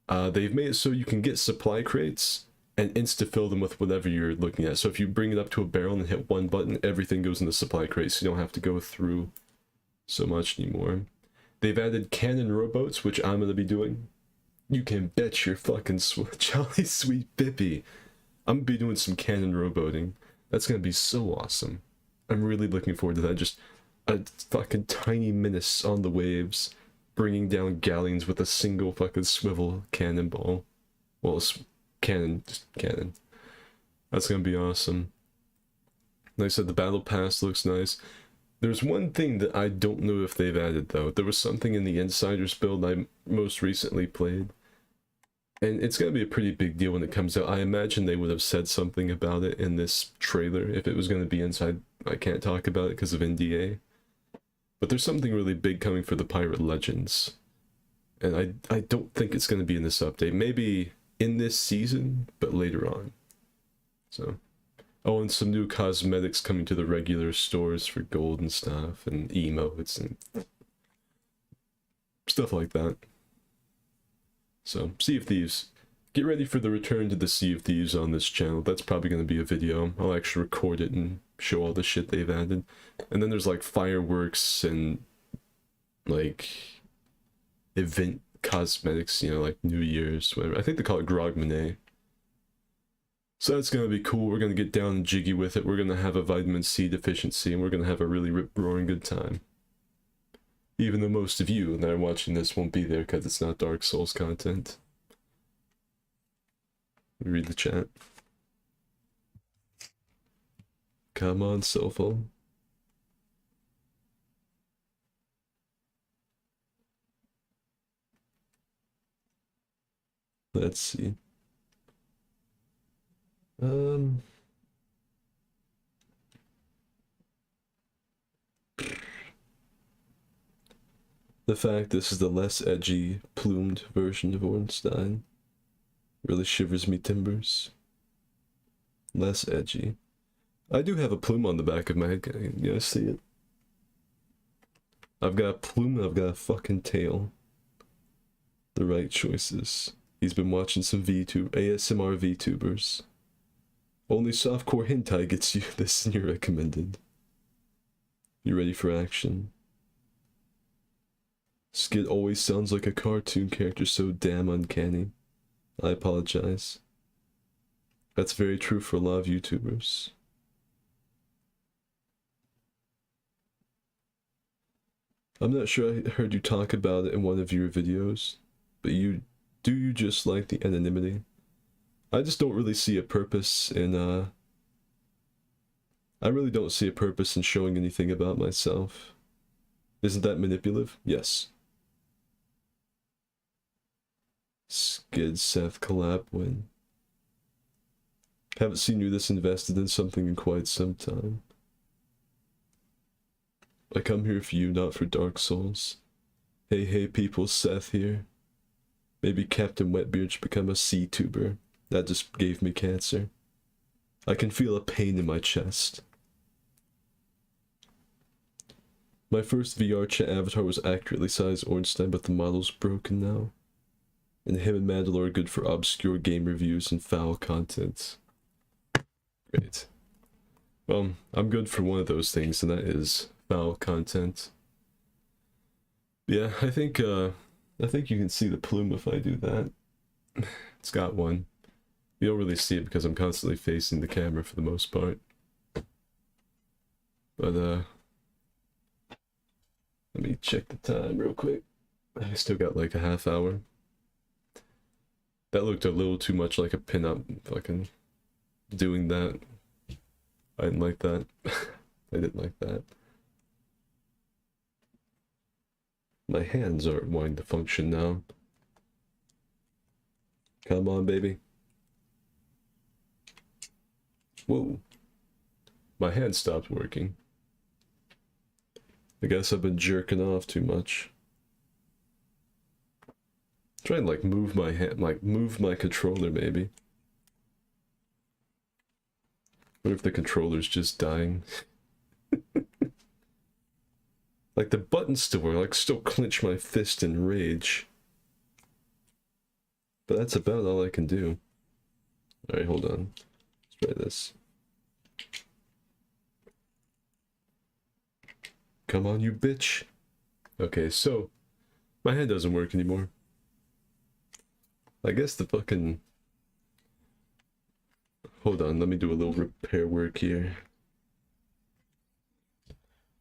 They've made it so you can get supply crates and insta-fill them with whatever you're looking at. So if you bring it up to a barrel and hit one button, everything goes in the supply crate, so you don't have to go through so much anymore. They've added cannon rowboats, which I'm going to be doing. You can bet your fucking jolly sweet bippy. I'm going to be doing some cannon rowboating. That's going to be so awesome. I'm really looking forward to that. Just a fucking tiny menace on the waves, bringing down galleons with a single fucking swivel cannonball. Well, cannon, just cannon. That's gonna be awesome. Like I said, the battle pass looks nice. There's one thing that I don't know if they've added though. There was something in the Insiders build I most recently played, and it's gonna be a pretty big deal when it comes out. I imagine they would have said something about it in this trailer if it was gonna be inside. I can't talk about it because of NDA. But there's something really big coming for the Pirate Legends. And I don't think it's going to be in this update. Maybe in this season, but later on. So. Oh, and some new cosmetics coming to the regular stores for gold and stuff. And emotes and stuff like that. So, Sea of Thieves. Get ready for the return to the Sea of Thieves on this channel. That's probably going to be a video. I'll actually record it and show all the shit they've added. And then there's like fireworks and like event cosmetics, you know, like New Year's, whatever. I think they call it Grogmanay. So that's going to be cool. We're going to get down and jiggy with it. We're going to have a vitamin C deficiency and we're going to have a really rip-roaring good time. Even though most of you that are watching this won't be there because it's not Dark Souls content. Read the chat. Come on, cell phone. Let's see. The fact this is the less edgy, plumed version of Ornstein really shivers me timbers. Less edgy. I do have a plume on the back of my head. You guys see it? I've got a plume and I've got a fucking tail. The right choices. He's been watching some ASMR VTubers. Only softcore hentai gets you this and you're recommended. You ready for action? Skid always sounds like a cartoon character, so damn uncanny. I apologize. That's very true for a lot of YouTubers. I'm not sure I heard you talk about it in one of your videos, but you just like the anonymity? I just don't really see a purpose in, I really don't see a purpose in showing anything about myself. Isn't that manipulative? Yes. Skid Seth collab win. Haven't seen you this invested in something in quite some time. I come here for you, not for Dark Souls. Hey people, Seth here. Maybe Captain Wetbeard should become a C-tuber. That just gave me cancer. I can feel a pain in my chest. My first VR chat avatar was accurately sized Ornstein, but the model's broken now. And him and Mandalore are good for obscure game reviews and foul content. Great. Well, I'm good for one of those things, and that is foul content. Yeah, I think you can see the plume if I do that. It's got one. You don't really see it because I'm constantly facing the camera for the most part. But, let me check the time real quick. I still got like a half hour. That looked a little too much like a pinup, fucking doing that. I didn't like that. I didn't like that. My hands aren't wanting to function now. Come on, baby. Whoa. My hand stopped working. I guess I've been jerking off too much. Try and like move my hand, like move my controller maybe. What if the controller's just dying? Like the buttons still work, like still clench my fist in rage. But that's about all I can do. Alright, hold on. Let's try this. Come on, you bitch. Okay, so my hand doesn't work anymore. I guess the fucking... Hold on, let me do a little repair work here.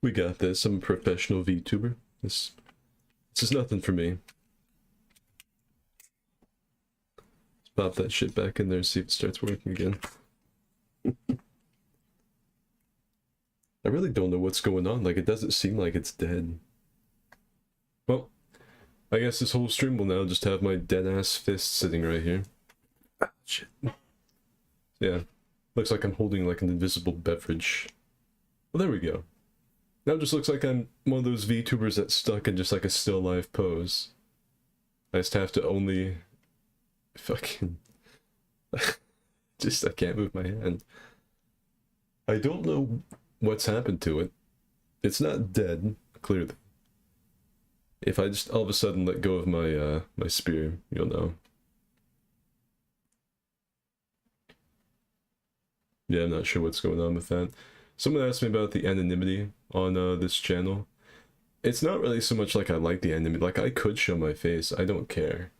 We got this. I'm a professional VTuber. This is nothing for me. Let's pop that shit back in there and see if it starts working again. I really don't know what's going on. Like, it doesn't seem like it's dead. Well, I guess this whole stream will now just have my dead-ass fist sitting right here. Ah, shit. Yeah. Looks like I'm holding, like, an invisible beverage. Well, there we go. Now it just looks like I'm one of those VTubers that's stuck in just, like, a still life pose. I just have to only... Fucking... I can't move my hand. I don't know what's happened to it. It's not dead, clearly. If I just all of a sudden let go of my my spear, you'll know. Yeah, I'm not sure what's going on with that. Someone asked me about the anonymity on this channel. It's not really so much like I like the anonymity. Like, I could show my face. I don't care.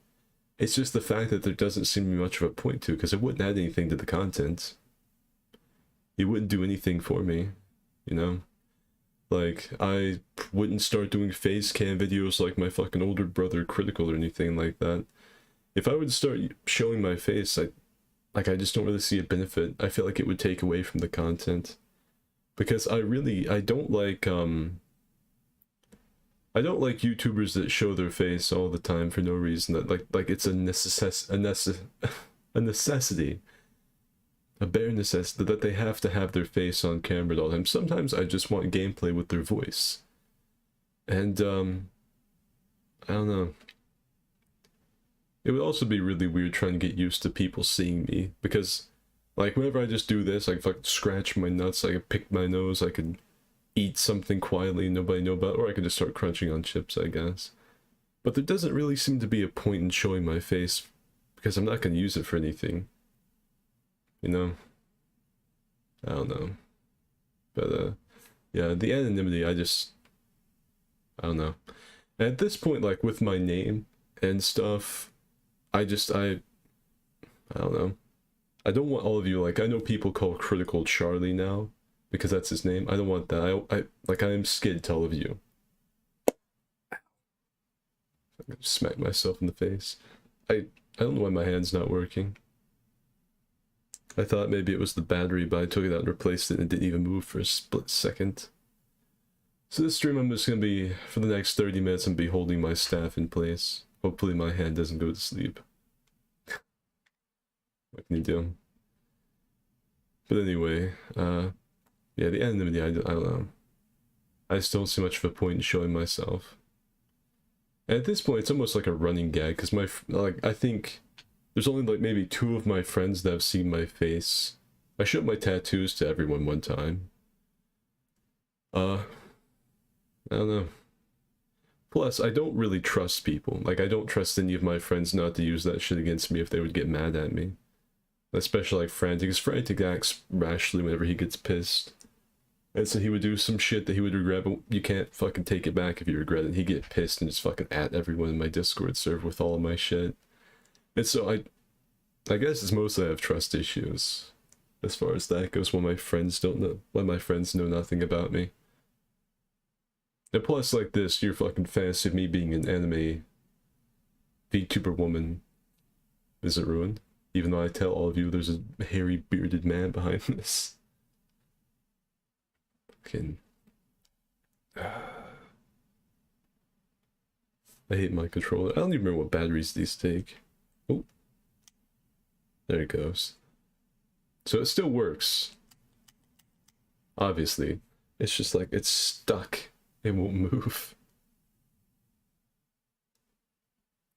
It's just the fact that there doesn't seem to be much of a point to, because it wouldn't add anything to the content. It wouldn't do anything for me, you know? Like, I wouldn't start doing face cam videos like my fucking older brother Critical or anything like that. If I would start showing my face, I just don't really see a benefit. I feel like it would take away from the content. Because I don't like YouTubers that show their face all the time for no reason. That like it's a necessity, a bare necessity that they have to have their face on camera at all times. Sometimes I just want gameplay with their voice, and I don't know. It would also be really weird trying to get used to people seeing me, because like whenever I just do this, I can fucking scratch my nuts, I can pick my nose, I can eat something quietly nobody know about, or I could just start crunching on chips, I guess. But there doesn't really seem to be a point in showing my face, because I'm not going to use it for anything. You know? I don't know. But, yeah, the anonymity, I don't know. And at this point, like, with my name and stuff, I don't know. I don't want all of you, like, I know people call Critical Charlie now, because that's his name. I don't want that. I am Skid to all of you. I'm gonna smack myself in the face. I don't know why my hand's not working. I thought maybe it was the battery, but I took it out and replaced it and it didn't even move for a split second. So this stream I'm just gonna be, for the next 30 minutes, I'm gonna be holding my staff in place. Hopefully my hand doesn't go to sleep. What can you do? But anyway, yeah, the anonymity, I don't know. I just don't see much of a point in showing myself. And at this point, it's almost like a running gag, because I think there's only like maybe 2 of my friends that have seen my face. I showed my tattoos to everyone one time. I don't know. Plus, I don't really trust people. Like, I don't trust any of my friends not to use that shit against me if they would get mad at me. Especially like Frantic, because Frantic acts rashly whenever he gets pissed. And so he would do some shit that he would regret, but you can't fucking take it back if you regret it. He'd get pissed and just fucking at everyone in my Discord server with all of my shit. And so I guess it's mostly I have trust issues as far as that goes, when my friends know nothing about me. And plus, like this, your fucking fantasy of me being an anime VTuber woman isn't ruined. Even though I tell all of you there's a hairy bearded man behind this. Fucking... I hate my controller. I don't even remember what batteries these take. Oh. There it goes. So it still works. Obviously. It's just like, it's stuck. It won't move.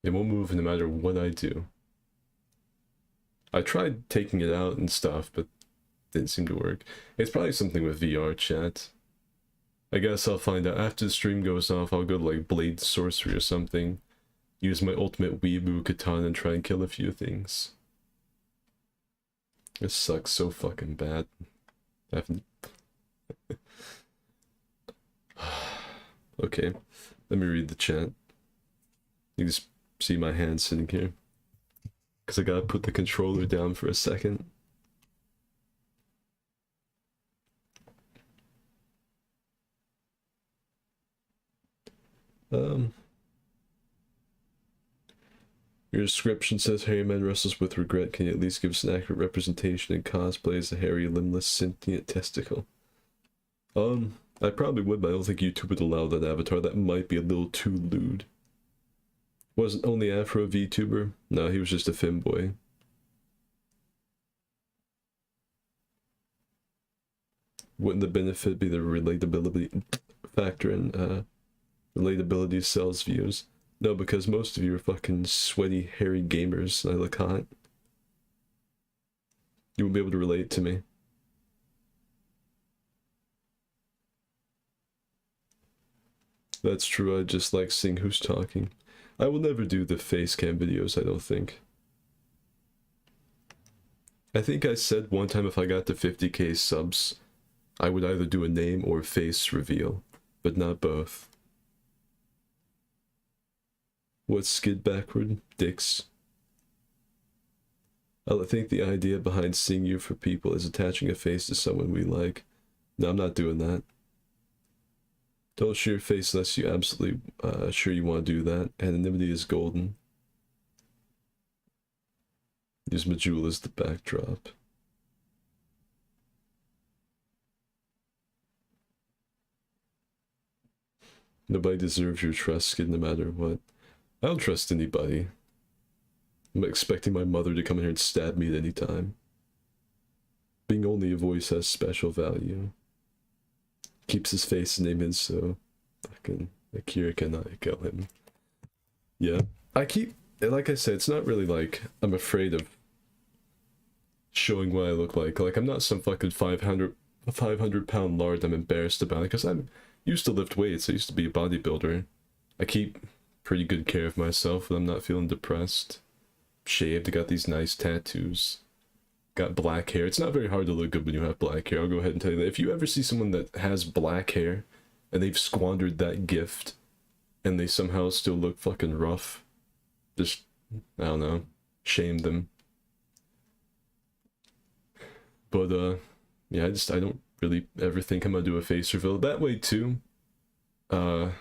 It won't move no matter what I do. I tried taking it out and stuff, but didn't seem to work. It's probably something with VR chat. I guess I'll find out after the stream goes off. I'll go to like Blade Sorcery or something. Use my ultimate weeaboo katana and try and kill a few things. This sucks so fucking bad. Okay, let me read the chat. You just see my hand sitting here. Because I gotta put the controller down for a second. Your description says hairy man wrestles with regret. Can you at least give us an accurate representation and cosplay as a hairy, limbless, sentient testicle? I probably would, but I don't think YouTube would allow that avatar. That might be a little too lewd. Wasn't only Afro a VTuber? No, he was just a femboy. Wouldn't the benefit be the relatability factor in relatability sells views? No, because most of you are fucking sweaty, hairy gamers and I look hot. You won't be able to relate to me. That's true, I just like seeing who's talking. I will never do the face cam videos, I don't think. I think I said one time if I got to 50k subs, I would either do a name or face reveal, but not both. What's skid backward? Dicks. I think the idea behind seeing you for people is attaching a face to someone we like. No, I'm not doing that. Don't show your face unless you're absolutely sure you want to do that. Anonymity is golden. Use Majula as the backdrop. Nobody deserves your trust, Skid, no matter what. I don't trust anybody. I'm expecting my mother to come in here and stab me at any time. Being only a voice has special value. Keeps his face and name in, so fucking Akira cannot kill him. Yeah. Like I said, it's not really like I'm afraid of showing what I look like. Like, I'm not some fucking 500-pound lard I'm embarrassed about it, because I'm used to lift weights. I used to be a bodybuilder. I keep pretty good care of myself when I'm not feeling depressed. Shaved, I got these nice tattoos. Got black hair. It's not very hard to look good when you have black hair. I'll go ahead and tell you that. If you ever see someone that has black hair and they've squandered that gift and they somehow still look fucking rough, just, I don't know, shame them. But, yeah, I don't really ever think I'm gonna do a face reveal. That way, too, I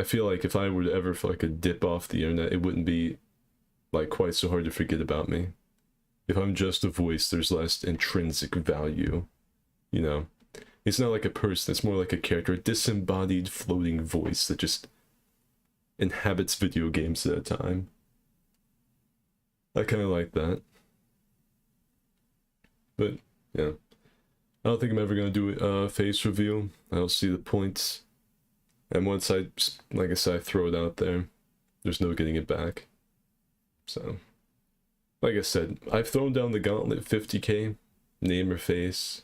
feel like if I were to ever fucking dip off the internet, it wouldn't be, like, quite so hard to forget about me. If I'm just a voice, there's less intrinsic value, you know? It's not like a person, it's more like a character, a disembodied floating voice that just inhabits video games at a time. I kind of like that. But, yeah. I don't think I'm ever going to do a face reveal. I don't see the point. And once I, like I said, I throw it out there, there's no getting it back. So... like I said, I've thrown down the gauntlet 50k, name or face.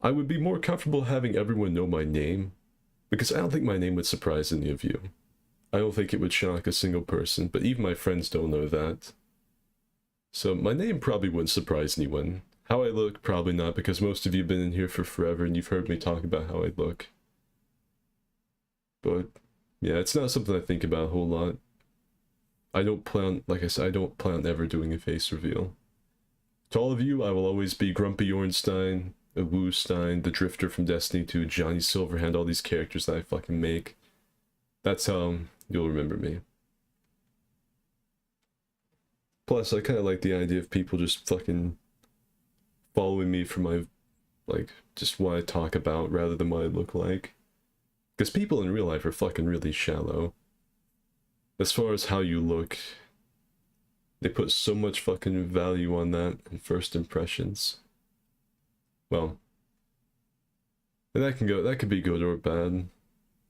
I would be more comfortable having everyone know my name, because I don't think my name would surprise any of you. I don't think it would shock a single person, but even my friends don't know that. So my name probably wouldn't surprise anyone. How I look, probably not, because most of you have been in here for forever and you've heard me talk about how I look. But, yeah, it's not something I think about a whole lot. I don't plan, like I said, I don't plan on ever doing a face reveal. To all of you, I will always be Grumpy Ornstein, Woostein, the Drifter from Destiny 2, Johnny Silverhand, all these characters that I fucking make. That's how you'll remember me. Plus, I kind of like the idea of people just fucking following me for my, like, just what I talk about rather than what I look like. Because people in real life are fucking really shallow. As far as how you look, they put so much fucking value on that in first impressions. Well, and that could be good or bad.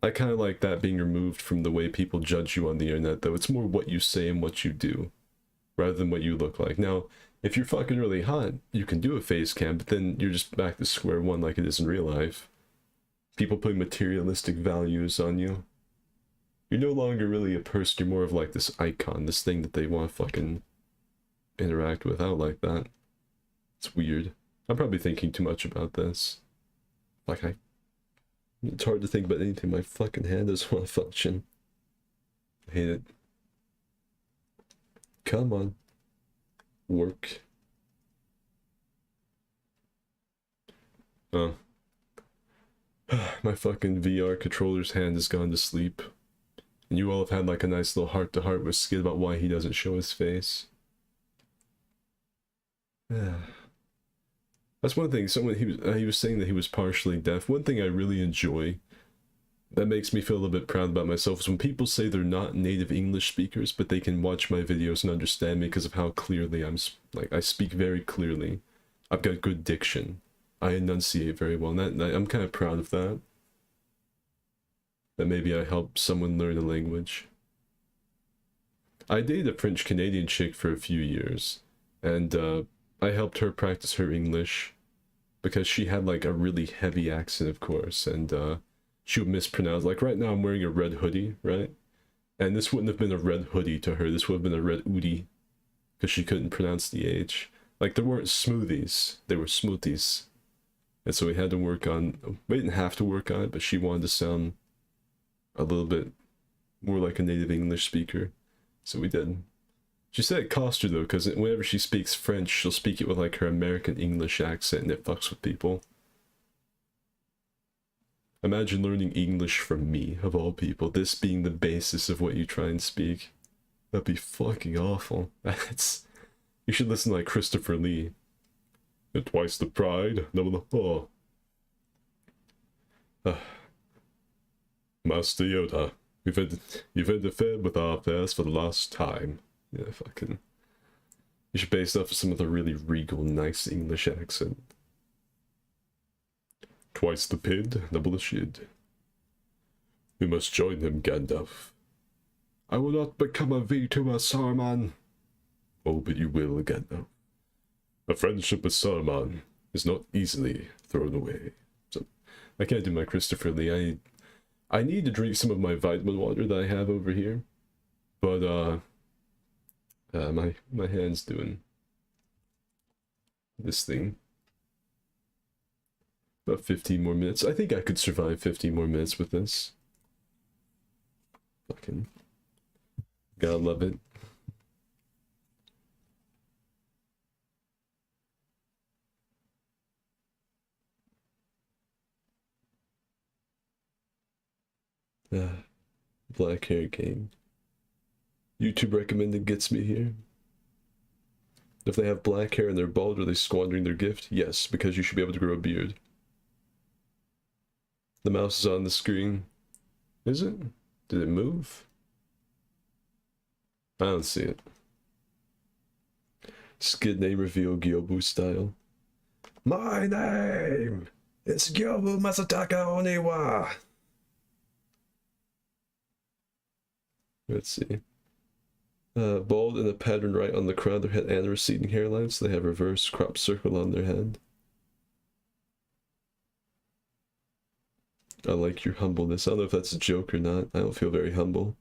I kind of like that being removed from the way people judge you on the internet, though. It's more what you say and what you do, rather than what you look like. Now, if you're fucking really hot, you can do a face cam, but then you're just back to square one like it is in real life. People put materialistic values on you. You're no longer really a person, you're more of like this icon, this thing that they want to fucking interact with. I don't like that. It's weird. I'm probably thinking too much about this. Like, it's hard to think about anything. My fucking hand doesn't want to function. I hate it. Come on. Work. Oh. My fucking VR controller's hand has gone to sleep. And you all have had like a nice little heart-to-heart with Skid about why he doesn't show his face. That's one thing. He was saying that he was partially deaf. One thing I really enjoy that makes me feel a little bit proud about myself is when people say they're not native English speakers, but they can watch my videos and understand me because of how clearly I speak very clearly. I've got good diction. I enunciate very well, and I'm kind of proud of that. That maybe I helped someone learn a language. I dated a French-Canadian chick for a few years, and I helped her practice her English because she had like a really heavy accent, of course, and she would mispronounce. Like right now I'm wearing a red hoodie, right? And this wouldn't have been a red hoodie to her. This would have been a red hoodie because she couldn't pronounce the H. Like there weren't smoothies, they were smoothies. And so we had to work on, we didn't have to work on it, but she wanted to sound a little bit more like a native English speaker. So we did. She said it cost her though, because whenever she speaks French, she'll speak it with like her American English accent and it fucks with people. Imagine learning English from me, of all people, this being the basis of what you try and speak. That'd be fucking awful. That's... You should listen to like Christopher Lee. Twice the pride, double the... Oh. Master Yoda, you've interfered with our affairs for the last time. Yeah, fucking... You should base that off some of the really regal, nice English accent. Twice the pid, double the shid. We must join him, Gandalf. I will not become a VTuber, Saruman. Oh, but you will, Gandalf. A friendship with Saruman is not easily thrown away. So, I can't do my Christopher Lee. I need to drink some of my vitamin water that I have over here. But, my hand's doing this thing. About 15 more minutes. I think I could survive 15 more minutes with this. Fucking... Gotta love it. Black hair gang. YouTube recommended gets me here. If they have black hair and they're bald, are they squandering their gift? Yes, because you should be able to grow a beard. The mouse is on the screen. Is it? Did it move? I don't see it. Skid name reveal Gyobu style. My name is Gyobu Masataka Oniwa. Let's see. Bald and a pattern right on the crown of their head and a receding hairline, so they have reverse crop circle on their head. I like your humbleness. I don't know if that's a joke or not. I don't feel very humble.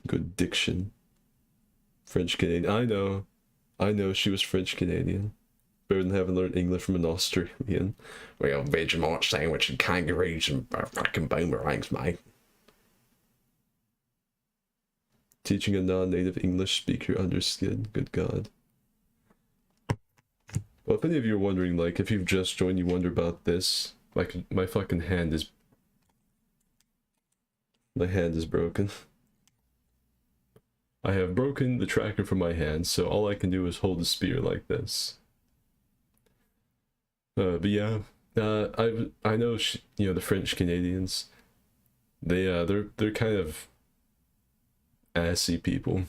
Good diction. French Canadian. I know she was French Canadian. Better than having learned English from an Australian. Well, Vegemite sandwich and kangaroos and fucking boomerangs, mate. Teaching a non-native English speaker under Skid. Good God. Well, if any of you are wondering, like, if you've just joined, you wonder about this. Like, my fucking hand is... My hand is broken. I have broken the tracker from my hand, so all I can do is hold the spear like this. But yeah, I know, you know, the French Canadians. They're kind of assy people.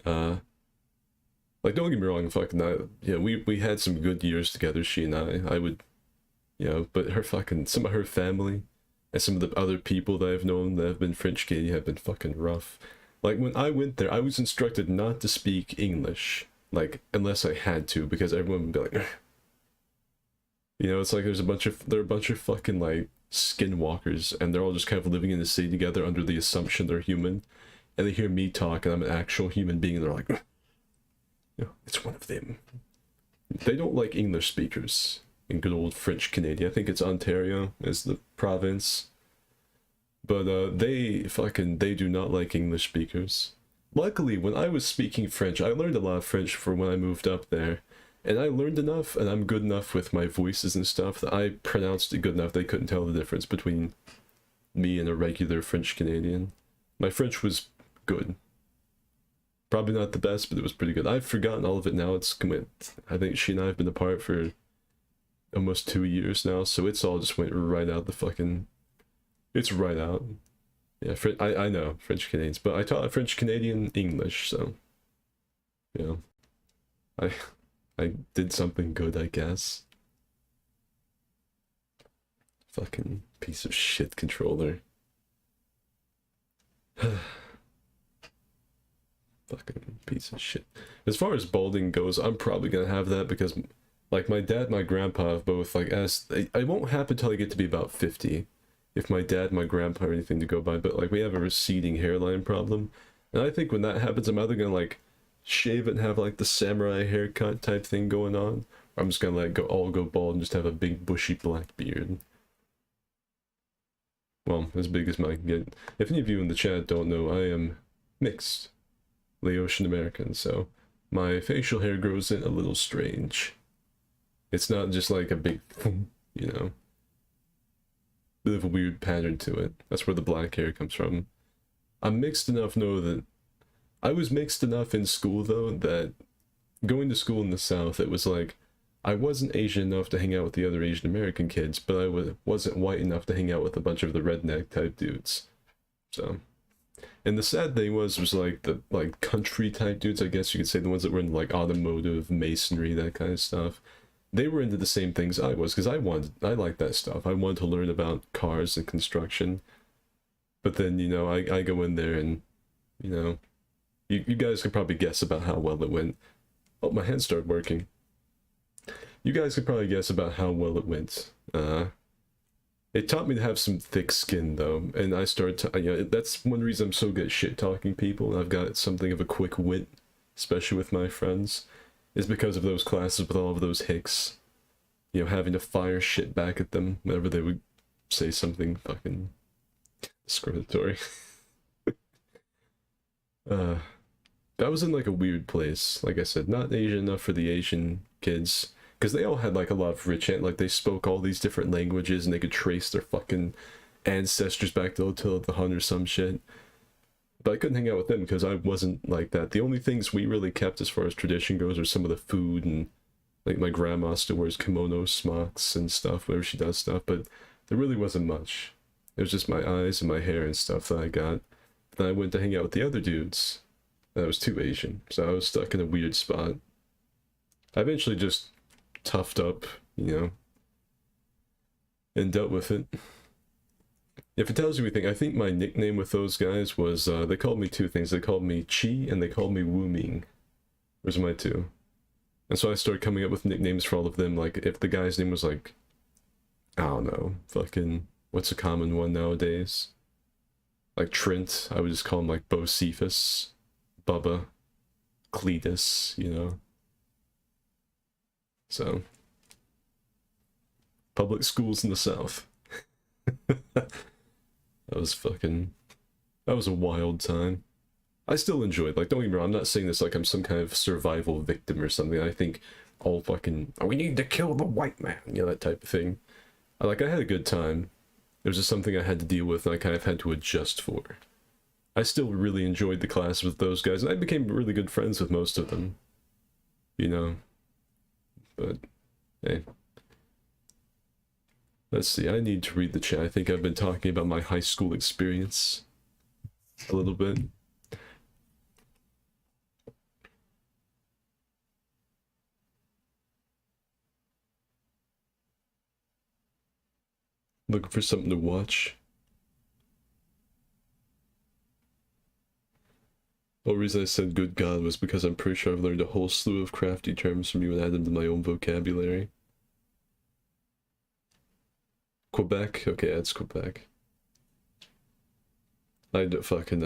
Like, don't get me wrong, fucking, yeah, we had some good years together, she and I would, you know, but her fucking, some of her family, and some of the other people that I've known that have been French Canadian have been fucking rough. Like, when I went there, I was instructed not to speak English, like, unless I had to, because everyone would be like, you know, it's like there are a bunch of fucking, like, skinwalkers, and they're all just kind of living in the city together under the assumption they're human, and they hear me talk, and I'm an actual human being, and they're like, you know, it's one of them. They don't like English speakers in good old French Canadian. I think it's Ontario is the province. But they do not like English speakers. Luckily, when I was speaking French, I learned a lot of French for when I moved up there. And I learned enough, and I'm good enough with my voices and stuff, that I pronounced it good enough they couldn't tell the difference between me and a regular French Canadian. My French was good. Probably not the best, but it was pretty good. I've forgotten all of it now. It's I think she and I have been apart for almost 2 years now, so it's all just went right out the fucking... It's right out. Yeah, I know French Canadians, but I taught French Canadian English, so... You know. I did something good, I guess. Fucking piece of shit controller. Fucking piece of shit. As far as balding goes, I'm probably gonna have that because Like my dad and my grandpa have both like asked. I won't happen until I get to be about 50, if my dad and my grandpa are anything to go by. But like we have a receding hairline problem, and I think when that happens, I'm either gonna like shave it and have like the samurai haircut type thing going on, or I'm just gonna let go all go bald and just have a big bushy black beard. Well, as big as mine can get. If any of you in the chat don't know, I am mixed, Laotian American, so my facial hair grows in a little strange. It's not just like a big, you know, bit of a weird pattern to it. That's where the black hair comes from. I'm mixed enough, know that I was mixed enough in school though that going to school in the South, it was like I wasn't Asian enough to hang out with the other Asian American kids, but I wasn't white enough to hang out with a bunch of the redneck type dudes. So, and the sad thing was like the like country type dudes, I guess you could say, the ones that were in like automotive, masonry, that kind of stuff. They were into the same things I was, because I liked that stuff. I wanted to learn about cars and construction. But then, you know, I go in there and, you know, you guys could probably guess about how well it went. Oh, my hand started working. You guys could probably guess about how well it went. It taught me to have some thick skin, though, and I started to, you know, that's one reason I'm so good at shit-talking people, and I've got something of a quick wit, especially with my friends, is because of those classes with all of those hicks. You know, having to fire shit back at them whenever they would say something fucking discriminatory. I was in like a weird place, like I said, not Asian enough for the Asian kids, because they all had like a lot of rich, like they spoke all these different languages and they could trace their fucking ancestors back to Attila the Hun or some shit. But I couldn't hang out with them because I wasn't like that. The only things we really kept as far as tradition goes are some of the food, and like my grandma still wears kimono smocks and stuff whenever she does stuff, but there really wasn't much. It was just my eyes and my hair and stuff that I got. Then I went to hang out with the other dudes. And I was too Asian, so I was stuck in a weird spot. I eventually just toughed up, you know, and dealt with it. If it tells you anything, I think my nickname with those guys was, they called me two things. They called me Chi and they called me Wu Ming. Those are my two. And so I started coming up with nicknames for all of them. Like, if the guy's name was like, I don't know, fucking, what's a common one nowadays? Like Trent, I would just call him like Bocephus, Bubba, Cletus, you know? So, public schools in the South. That was a wild time. I still enjoy it. Like, don't get me wrong, I'm not saying this like I'm some kind of survival victim or something. I think all fucking, oh, we need to kill the white man, you know, that type of thing. I had a good time. It was just something I had to deal with and I kind of had to adjust for. I still really enjoyed the class with those guys, and I became really good friends with most of them. You know? But, hey. Let's see, I need to read the chat. I think I've been talking about my high school experience a little bit. Looking for something to watch. The only reason I said good God was because I'm pretty sure I've learned a whole slew of crafty terms from you and added them to my own vocabulary. Quebec? Okay, it's Quebec. I fucking,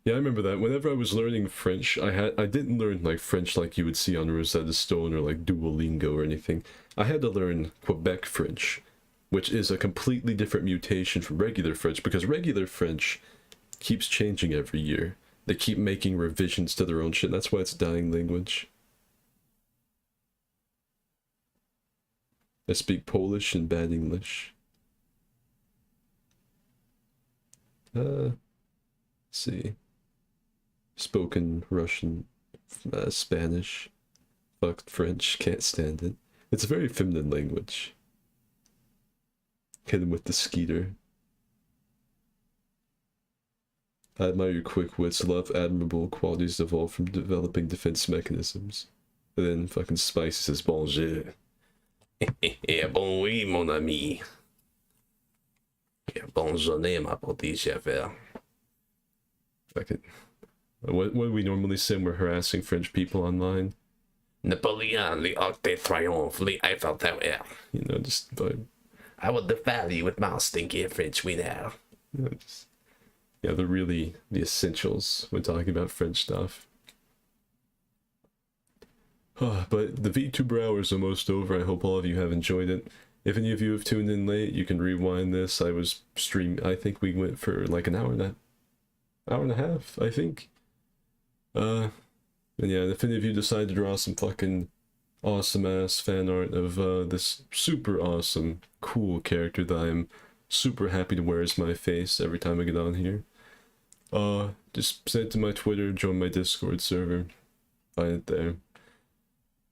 yeah, I remember that. Whenever I was learning French, I didn't learn, like, French like you would see on Rosetta Stone or, like, Duolingo or anything. I had to learn Quebec French, which is a completely different mutation from regular French, because regular French keeps changing every year. They keep making revisions to their own shit. That's why it's a dying language. I speak Polish and bad English. Let's see. Spoken Russian, Spanish. Fucked French, can't stand it. It's a very feminine language. Hit him with the skeeter. I admire your quick wits, love admirable qualities evolved from developing defense mechanisms. And then fucking Spicy says, bonjour. Bon oui, mon ami. Bonne journée, ma petite chauffeur. Fucking. What do we normally say when we're harassing French people online? Napoleon, the Arc de Triomphe, the Eiffel Tower. You know, just but I will defy you with my stinky French wiener. you know, just yeah, the essentials when talking about French stuff. But the VTuber hour is almost over. I hope all of you have enjoyed it. If any of you have tuned in late, you can rewind this. I was I think we went for like an hour and a half, I think. And yeah, if any of you decide to draw some fucking awesome ass fan art of this super awesome, cool character that I'm super happy to wear as my face every time I get on here, just send it to my Twitter, join my Discord server, find it there.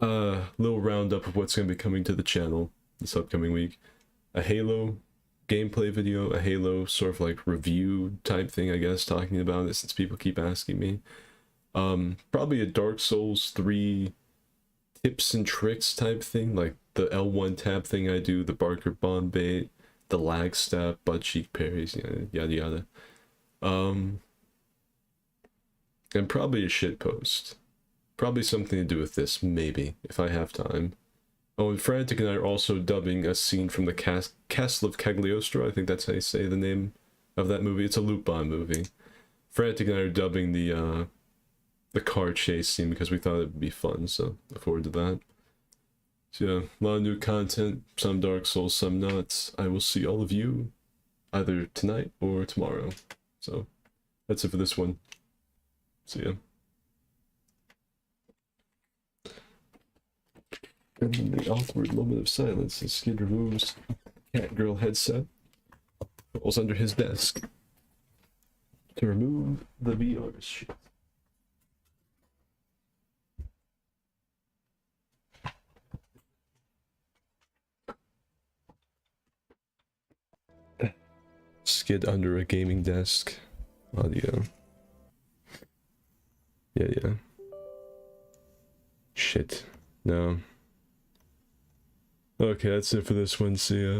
Little roundup of what's going to be coming to the channel this upcoming week. A Halo gameplay video, a Halo sort of like review type thing, I guess, talking about it since people keep asking me. Probably a Dark Souls 3 tips and tricks type thing, like the L1 tab thing I do, the Barker Bond bait, the lag stab, butt cheek parries, yada yada. And probably a shit post. Probably something to do with this, maybe, if I have time. Oh, and Frantic and I are also dubbing a scene from the Castle of Cagliostro. I think that's how you say the name of that movie. It's a Lupin movie. Frantic and I are dubbing the car chase scene because we thought it would be fun, so look forward to that. So yeah, a lot of new content, some Dark Souls, some not. I will see all of you either tonight or tomorrow. So that's it for this one. See ya. And in the awkward moment of silence, as Skid removes Catgirl headset, falls under his desk to remove the VR shit. Skid under a gaming desk. Audio. Yeah. Shit. No. Okay, that's it for this one. See ya.